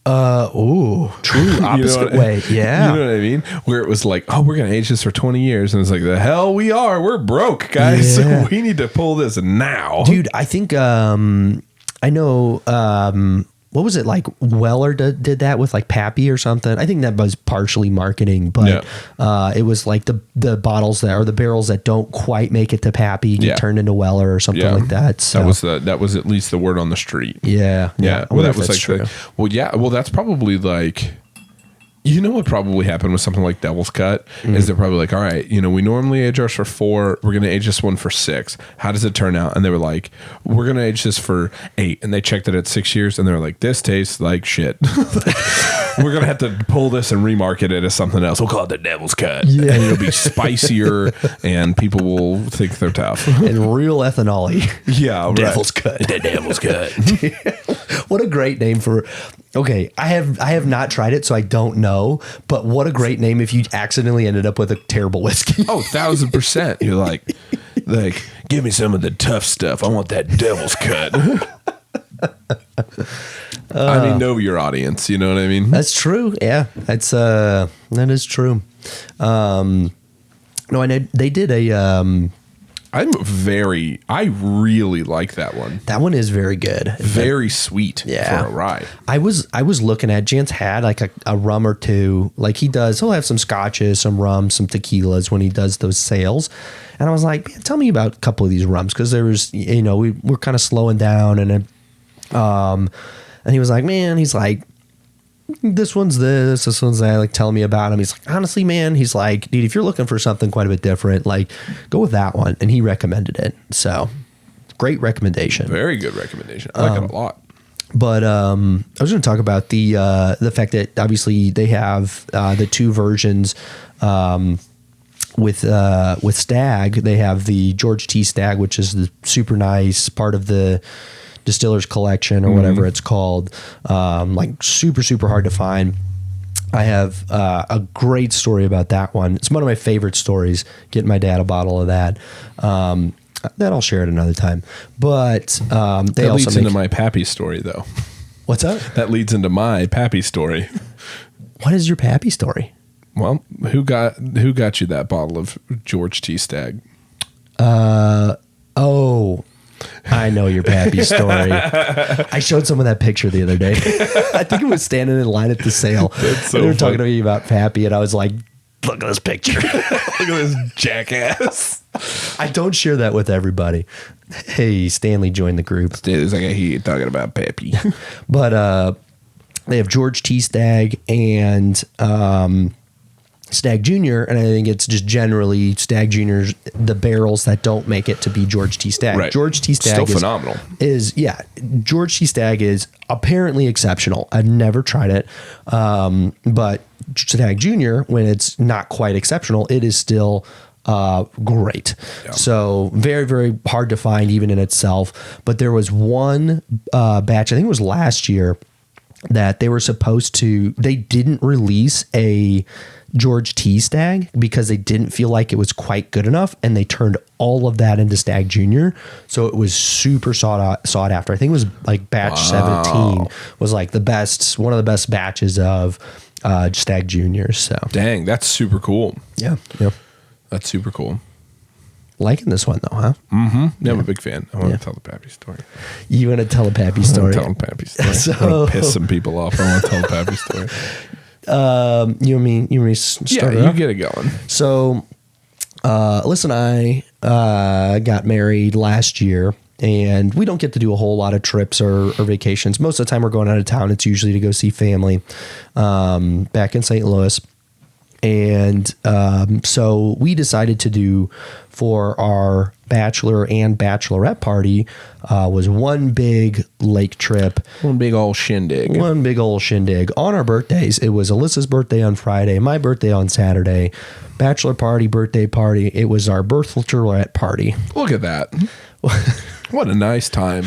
True. Opposite way. Yeah. You know what I mean? Where it was like, oh, we're going to age this for 20 years. And it's like, the hell we are. We're broke, guys. Yeah. So we need to pull this now. Dude, I think, I know, what was it like? Weller did that with like Pappy or something. I think that was partially marketing, but it was like the bottles that or the barrels that don't quite make it to Pappy get turned into Weller or something like that. So that was at least the word on the street. Yeah. Yeah. I Well, wonder that if was that's like, true. well, that's probably like, you know what probably happened with something like Devil's Cut is they're probably like, all right, you know, we normally age ours for 4. We're going to age this one for 6. How does it turn out? And they were like, we're going to age this for 8. And they checked it at 6 years and they were like, this tastes like shit. We're going to have to pull this and remarket it as something else. We'll call it the Devil's Cut. Yeah. And it'll be spicier and people will think they're tough. And real ethanol. Yeah. Right. Devil's Cut. The Devil's Cut. What a great name for. Okay, I have not tried it, so I don't know. But what a great name if you accidentally ended up with a terrible whiskey. Oh, 1,000%. You're like, give me some of the tough stuff. I want that Devil's Cut. I mean, know your audience. You know what I mean? That's true. Yeah, that is true. No, I know they did a. I really like that one. That one is very good. Very sweet for a rye. I was looking at Jance had like a rum or two. Like he'll have some scotches, some rums, some tequilas when he does those sales. And I was like, man, tell me about a couple of these rums because there was, you know, we're kind of slowing down and he was like, man, he's like, this one's this one's that, like telling me about him. He's like, honestly, man, he's like, dude, if you're looking for something quite a bit different, like go with that one. And he recommended it. So great recommendation. Very good recommendation. I like it a lot. But I was going to talk about the fact that obviously they have the two versions with Stag. They have the George T. Stag, which is the super nice part of the Distiller's Collection or whatever it's called, like super, super hard to find. I have a great story about that one. It's one of my favorite stories, getting my dad a bottle of that. That I'll share it another time. But they that also leads into my Pappy story, though. What's up? That leads into my Pappy story. What is your Pappy story? Well, who got you that bottle of George T. Stag? Oh, I know your Pappy story. I showed someone that picture the other day. I think it was standing in line at the sale. That's so they were funny. talking to me about Pappy, and I was like, look at this picture. Look at this jackass. I don't share that with everybody. Hey, Stanley joined the group. It's like I hear you talking about Pappy. But they have George T. Stag and Stag Jr., and I think it's just generally Stag Jr.'s, the barrels that don't make it to be George T. Stag. Right. George T. Stag Still is phenomenal. George T. Stag is apparently exceptional. I've never tried it. But Stag Jr., when it's not quite exceptional, it is still great. Yeah. So very, very hard to find even in itself. But there was one batch, I think it was last year, that they didn't release a George T. Stag because they didn't feel like it was quite good enough, and they turned all of that into Stag Jr. So it was super sought after. I think it was like batch 17 was like one of the best batches of Stag Juniors. So Dang, that's super cool. yeah. That's super cool. Liking this one though, huh? Mm-hmm. Yeah, I'm a big fan. I want to tell the Pappy story. You want to tell a Pappy story? Tell the Pappy story. So- I want to piss some people off. I want to tell the Pappy story. You want me to start Yeah, it you off? get it going. So, Alyssa and I got married last year, and we don't get to do a whole lot of trips or vacations. Most of the time we're going out of town. It's usually to go see family back in St. Louis. And so we decided to do for our bachelor and bachelorette party was one big lake trip. One big old shindig. One big old shindig. On our birthdays, it was Alyssa's birthday on Friday, my birthday on Saturday, bachelor party, birthday party. It was our bachelorette party. Look at that. What a nice time.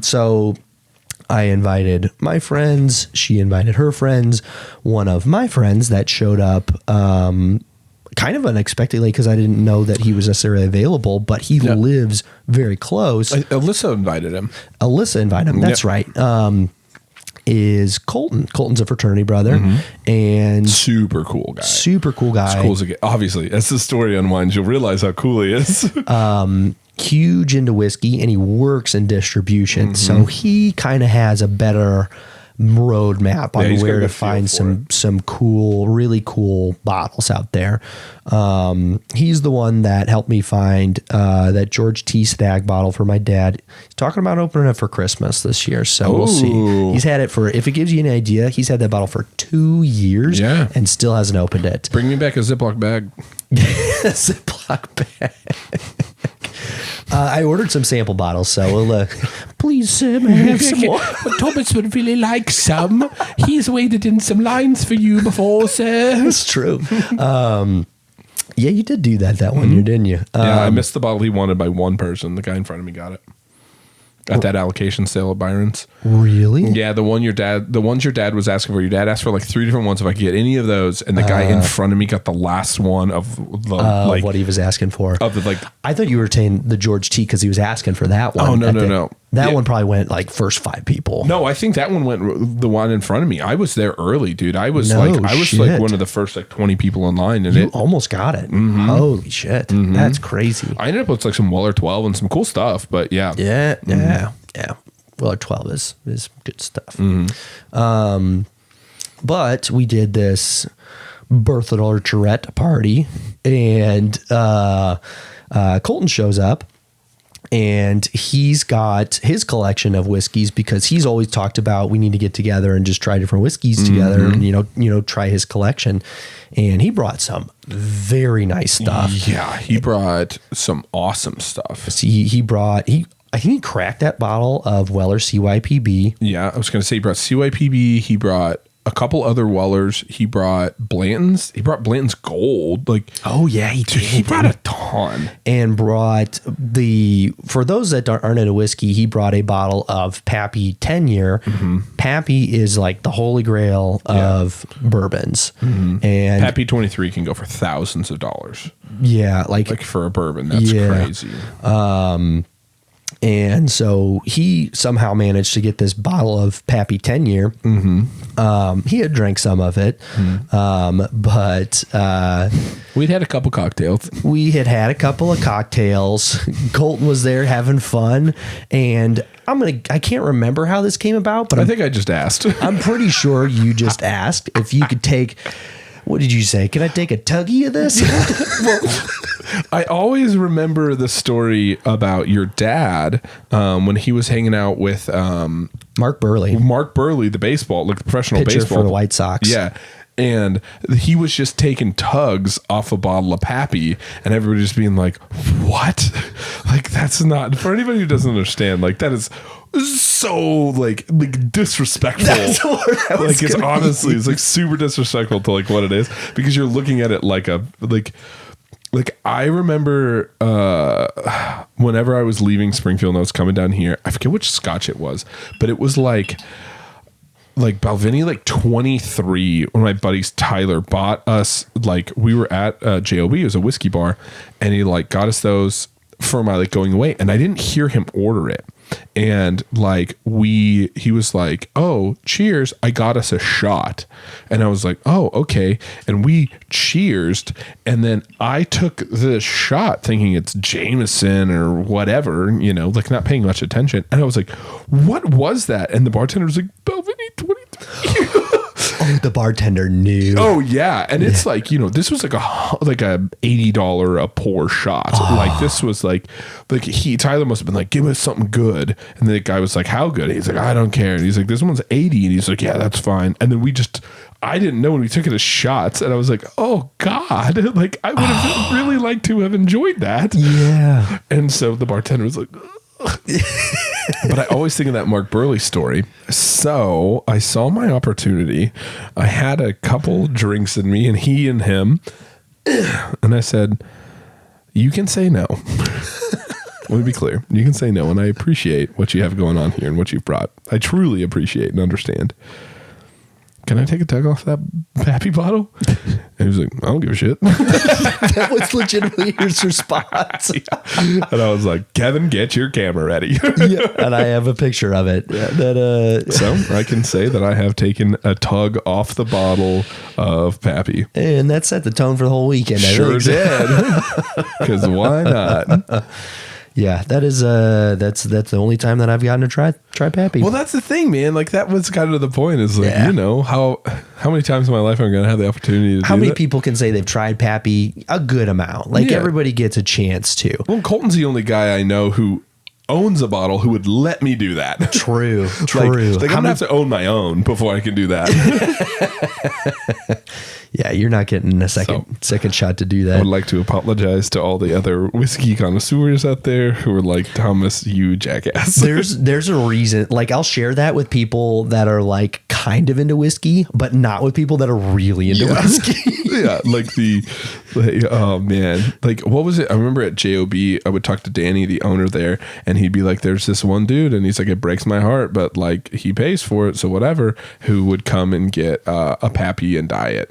So I invited my friends. She invited her friends. One of my friends that showed up kind of unexpectedly because I didn't know that he was necessarily available, but he lives very close. Alyssa invited him. Alyssa invited him. That's right. Is Colton. Colton's a fraternity brother and Super cool guy. super cool guy. As cool as it gets. Obviously, as the story unwinds, you'll realize how cool he is. Huge into whiskey, and he works in distribution. So he kind of has a better roadmap on he's got where a to good feel find for some cool, really cool bottles out there. He's the one that helped me find that George T. Stagg bottle for my dad. He's talking about opening it for Christmas this year, so we'll see. He's had it for, if it gives you an idea, he's had that bottle for 2 years and still hasn't opened it. Bring me back a Ziploc bag. Ziploc bag. I ordered some sample bottles, so we'll please, sir, may I have some more? Thomas would really like some. He's waited in some lines for you before, sir. That's true. Yeah, you did do that one year, didn't you? Yeah, I missed the bottle he wanted by one person. The guy in front of me got it at that allocation sale at Byron's. Really? Yeah, the ones your dad was asking for. Your dad asked for like 3 different ones if I could get any of those, and the guy in front of me got the last one of the what he was asking for. of the like. I thought you were saying the George T because he was asking for that one. Oh, no. That Yeah. one probably went like first 5 people. No, I think that one went the one in front of me. I was there early, dude. I was No like shit. one of the first like 20 people in line, and You almost got it. Holy shit. That's crazy. I ended up with like some Weller 12 and some cool stuff. But yeah, Yeah. Well, 12 is good stuff. But we did this birthday orchard party, and Colton shows up. And he's got his collection of whiskeys because he's always talked about we need to get together and just try different whiskeys together and you know try his collection. And he brought some very nice stuff. Yeah, he brought some awesome stuff. I think he cracked that bottle of Weller CYPB. Yeah, I was going to say he brought CYPB. He brought a couple other Wellers. He brought Blanton's. He brought Blanton's Gold. Like, Oh yeah, he did. he brought a ton. And brought for those that aren't into whiskey, he brought a bottle of Pappy 10 year. Pappy is like the holy grail of bourbons. And Pappy 23 can go for thousands of dollars. yeah, like For a bourbon, that's crazy. and so he somehow managed to get this bottle of Pappy 10 year. He had drank some of it, but We'd had a couple cocktails. we had a couple of cocktails. Colton was there having fun, and I can't remember how this came about, but I think I just asked. I'm pretty sure you just asked if you could take. What did you say? Can I take a tuggy of this? I always remember the story about your dad when he was hanging out with Mark Burley, Mark Burley, the professional pitcher baseball for the White Sox. Yeah. And he was just taking tugs off a bottle of Pappy, and everybody just being like, what? Like, that's not, for anybody who doesn't understand, like, that is so like disrespectful. That's what I was like, it's gonna honestly, use. it's like super disrespectful to like what it is, because you're looking at it like I remember whenever I was leaving Springfield and I was coming down here, I forget which scotch it was, but it was like Balvenie, like 23. One of my buddies, Tyler, bought us, like, we were at JOB, it was a whiskey bar, and he like got us those for my like going away, and I didn't hear him order it. And like he was like, oh, cheers, I got us a shot. And I was like, oh, okay. And we cheersed, and then I took the shot thinking it's Jameson or whatever, you know, like not paying much attention. And I was like, what was that? And the bartender was like, Balvenie 23. The bartender knew. Oh yeah, and it's like, you know, this was like a $80 a pour shot. Like this was like Tyler must have been like, give us something good, and the guy was like, how good? And he's like, I don't care. And he's like, this one's 80, and he's like, yeah, that's fine. And then I didn't know when we took it as shots, and I was like, oh God, like I would have really liked to have enjoyed that. Yeah. And so the bartender was like, but I always think of that Mark Burley story. So I saw my opportunity. I had a couple drinks in me, and he and him, and I said, you can say no. Let me be clear. You can say no, and I appreciate what you have going on here and what you've brought. I truly appreciate and understand. Can I take a tug off that Pappy bottle? And he was like, I don't give a shit. That was legitimately his response. Yeah. And I was like, Kevin, get your camera ready. Yeah, and I have a picture of it. So I can say that I have taken a tug off the bottle of Pappy. And that set the tone for the whole weekend. Sure did. Because why not? Yeah, that is that's the only time that I've gotten to try Pappy. Well, that's the thing, man. Like that was kind of the point. Is like, Yeah. you know, how many times in my life am I going to have the opportunity to How do many that? people can say they've tried Pappy? A good amount. Like Yeah. everybody gets a chance to. Well, Colton's the only guy I know who owns a bottle who would let me do that. True. Like True. I'm going to have to own my own before I can do that. Yeah, you're not getting a second shot to do I that. would like to apologize to all the other whiskey connoisseurs out there who are like, Thomas, you jackass. There's a reason. Like I'll share that with people that are like kind of into whiskey, but not with people that are really into whiskey. Yeah, oh man, like what was it? I remember at JOB, I would talk to Danny, the owner there, and he'd be like, "There's this one dude," and he's like, "It breaks my heart, but like he pays for it, so whatever." Who would come and get a Pappy and Diet?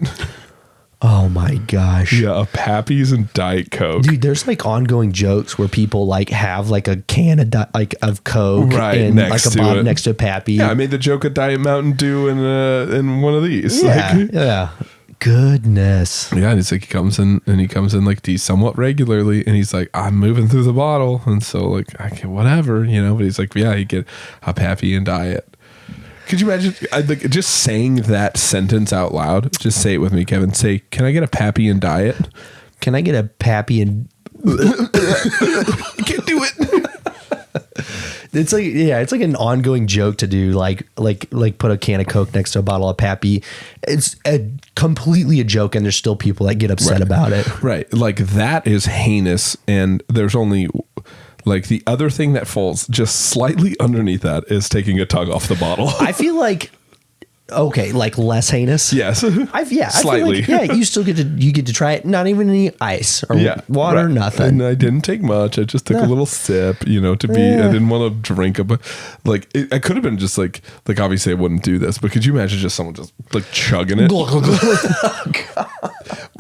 Oh my gosh. Yeah, a Pappy's and Diet Coke. Dude, there's like ongoing jokes where people like have like a can of Coke Right, and next like a to bottle it. next to a Pappy. Yeah, I made the joke of Diet Mountain Dew in one of these. Yeah, Like, yeah. Goodness. yeah, and it's like he comes in like somewhat regularly, and he's like, I'm moving through the bottle, and so like I can whatever, you know. But he's like, yeah, you get a Pappy and Diet. Could you imagine like just saying that sentence out loud? Just say it with me, Kevin. Say, can I get a Pappy and Diet? Can I get a Pappy and I can't do it. it's like an ongoing joke to do like put a can of Coke next to a bottle of Pappy. It's completely a joke, and there's still people that get upset about it. Right. Like that is heinous, and there's only like the other thing that falls just slightly underneath that is taking a tug off the bottle. I feel like okay, like less heinous. Yes. I Slightly. feel like, you still get to try it. Not even any ice or water, right. nothing. And I didn't take much. I just took a little sip, you know, I didn't want to drink like I could have been just like obviously I wouldn't do this, but could you imagine just someone just like chugging it?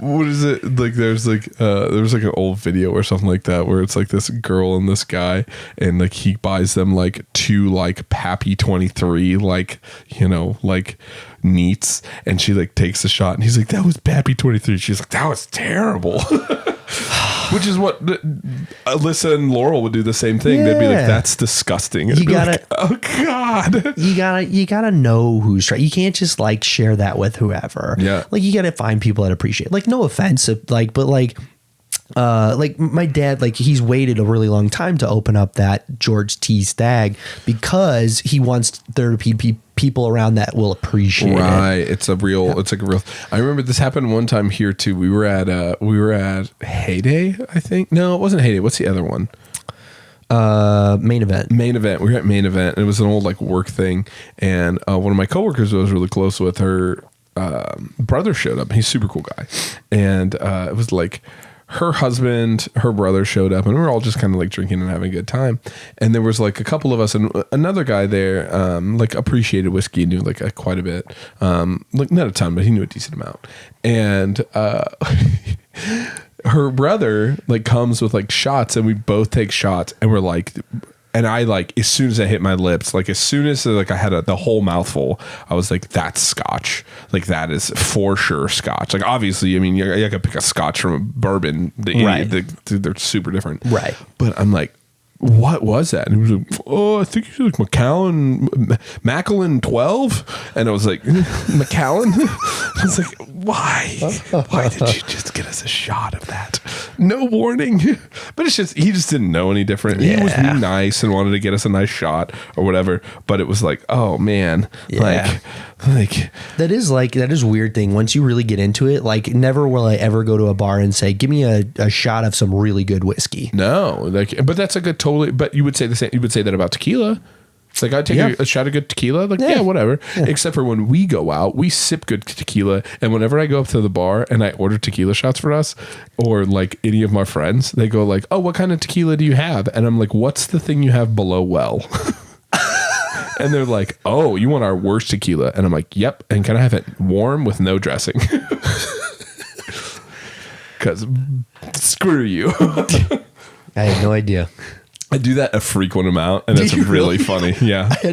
What is it like? There's like there was like an old video or something like that where it's like this girl and this guy, and like he buys them like two like Pappy 23 like, you know, like neats, and she like takes a shot, and he's like, that was Pappy 23. She's like, that was terrible. Which is what Alyssa and Laurel would do the same thing. They'd be like, that's disgusting. You gotta, like, oh God. You gotta know who's trying. You can't just like share that with whoever. Yeah. Like you gotta find people that appreciate. Like no offense, but like my dad, like he's waited a really long time to open up that George T. Stag because he wants there to be people around that will appreciate it. Right. It's like a real, I remember this happened one time here too. We were at Heyday, I think. No, it wasn't Heyday. What's the other one? Main event. We were at Main Event. It was an old like work thing. And one of my coworkers I was really close with, her brother showed up. He's a super cool guy. And it was like, her husband, her brother showed up, and we were all just kind of like drinking and having a good time. And there was like a couple of us and another guy there, like appreciated whiskey, knew like quite a bit, like not a ton, but he knew a decent amount. And her brother like comes with like shots, and we both take shots, and we're like, and I like, as soon as I hit my lips, like as soon as like I had the whole mouthful, I was like, that's Scotch. Like that is for sure Scotch. Like obviously, I mean, you could pick a Scotch from a bourbon. Right. They're super different. Right. But I'm like, what was that? And he was like, oh, I think you like Macallan 12. And I was like, Macallan? I was like, why? Why did you just get us a shot of that? No warning. But it's just, he just didn't know any different. He was nice and wanted to get us a nice shot or whatever. But it was like, oh man, like that is a weird thing. Once you really get into it, like never will I ever go to a bar and say, give me a shot of some really good whiskey. No, like, but that's a good but you would say the same. You would say that about tequila. It's like, I take a shot of good tequila. Like, yeah whatever. Yeah. Except for when we go out, we sip good tequila. And whenever I go up to the bar and I order tequila shots for us, or like any of my friends, they go like, oh, what kind of tequila do you have? And I'm like, what's the thing you have below well? And they're like, oh, you want our worst tequila? And I'm like, yep. And can I have it warm with no dressing? Because screw you. I had no idea. I do that a frequent amount, and it's really funny. Yeah. I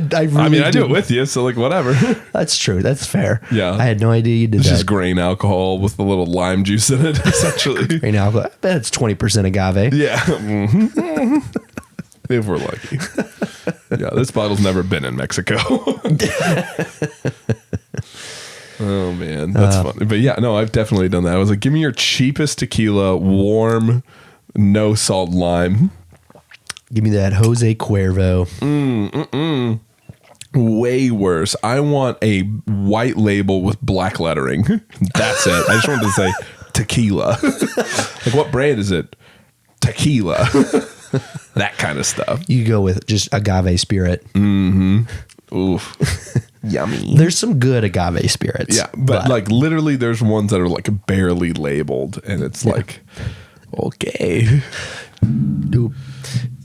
do it with you, so like whatever. That's true. That's fair. Yeah. I had no idea you did it's that. It's just grain alcohol with a little lime juice in it, essentially. Grain alcohol. I bet it's 20% agave. Yeah. Mm-hmm. If we're lucky. Yeah, this bottle's never been in Mexico. Oh, man. That's funny. But yeah, no, I've definitely done that. I was like, give me your cheapest tequila, warm, no salt lime. Give me that Jose Cuervo. Way worse. I want a white label with black lettering. That's it. I just wanted to say tequila. Like, what brand is it? Tequila. That kind of stuff. You go with just agave spirit. Mm-hmm. Oof. Yummy. There's some good agave spirits. Yeah, but like literally there's ones that are like barely labeled, and it's like, okay.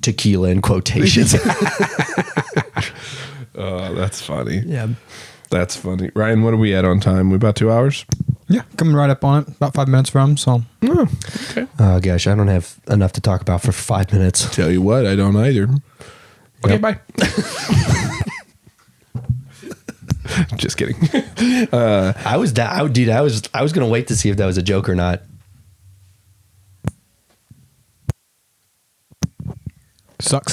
Tequila in quotations. Oh, that's funny. Yeah. That's funny. Ryan, what are we at on time? We about 2 hours? Yeah, coming right up on it. About 5 minutes from. So. Oh, okay. Oh gosh, I don't have enough to talk about for 5 minutes. Tell you what, I don't either. Okay, bye. Just kidding. I was gonna wait to see if that was a joke or not. Suck.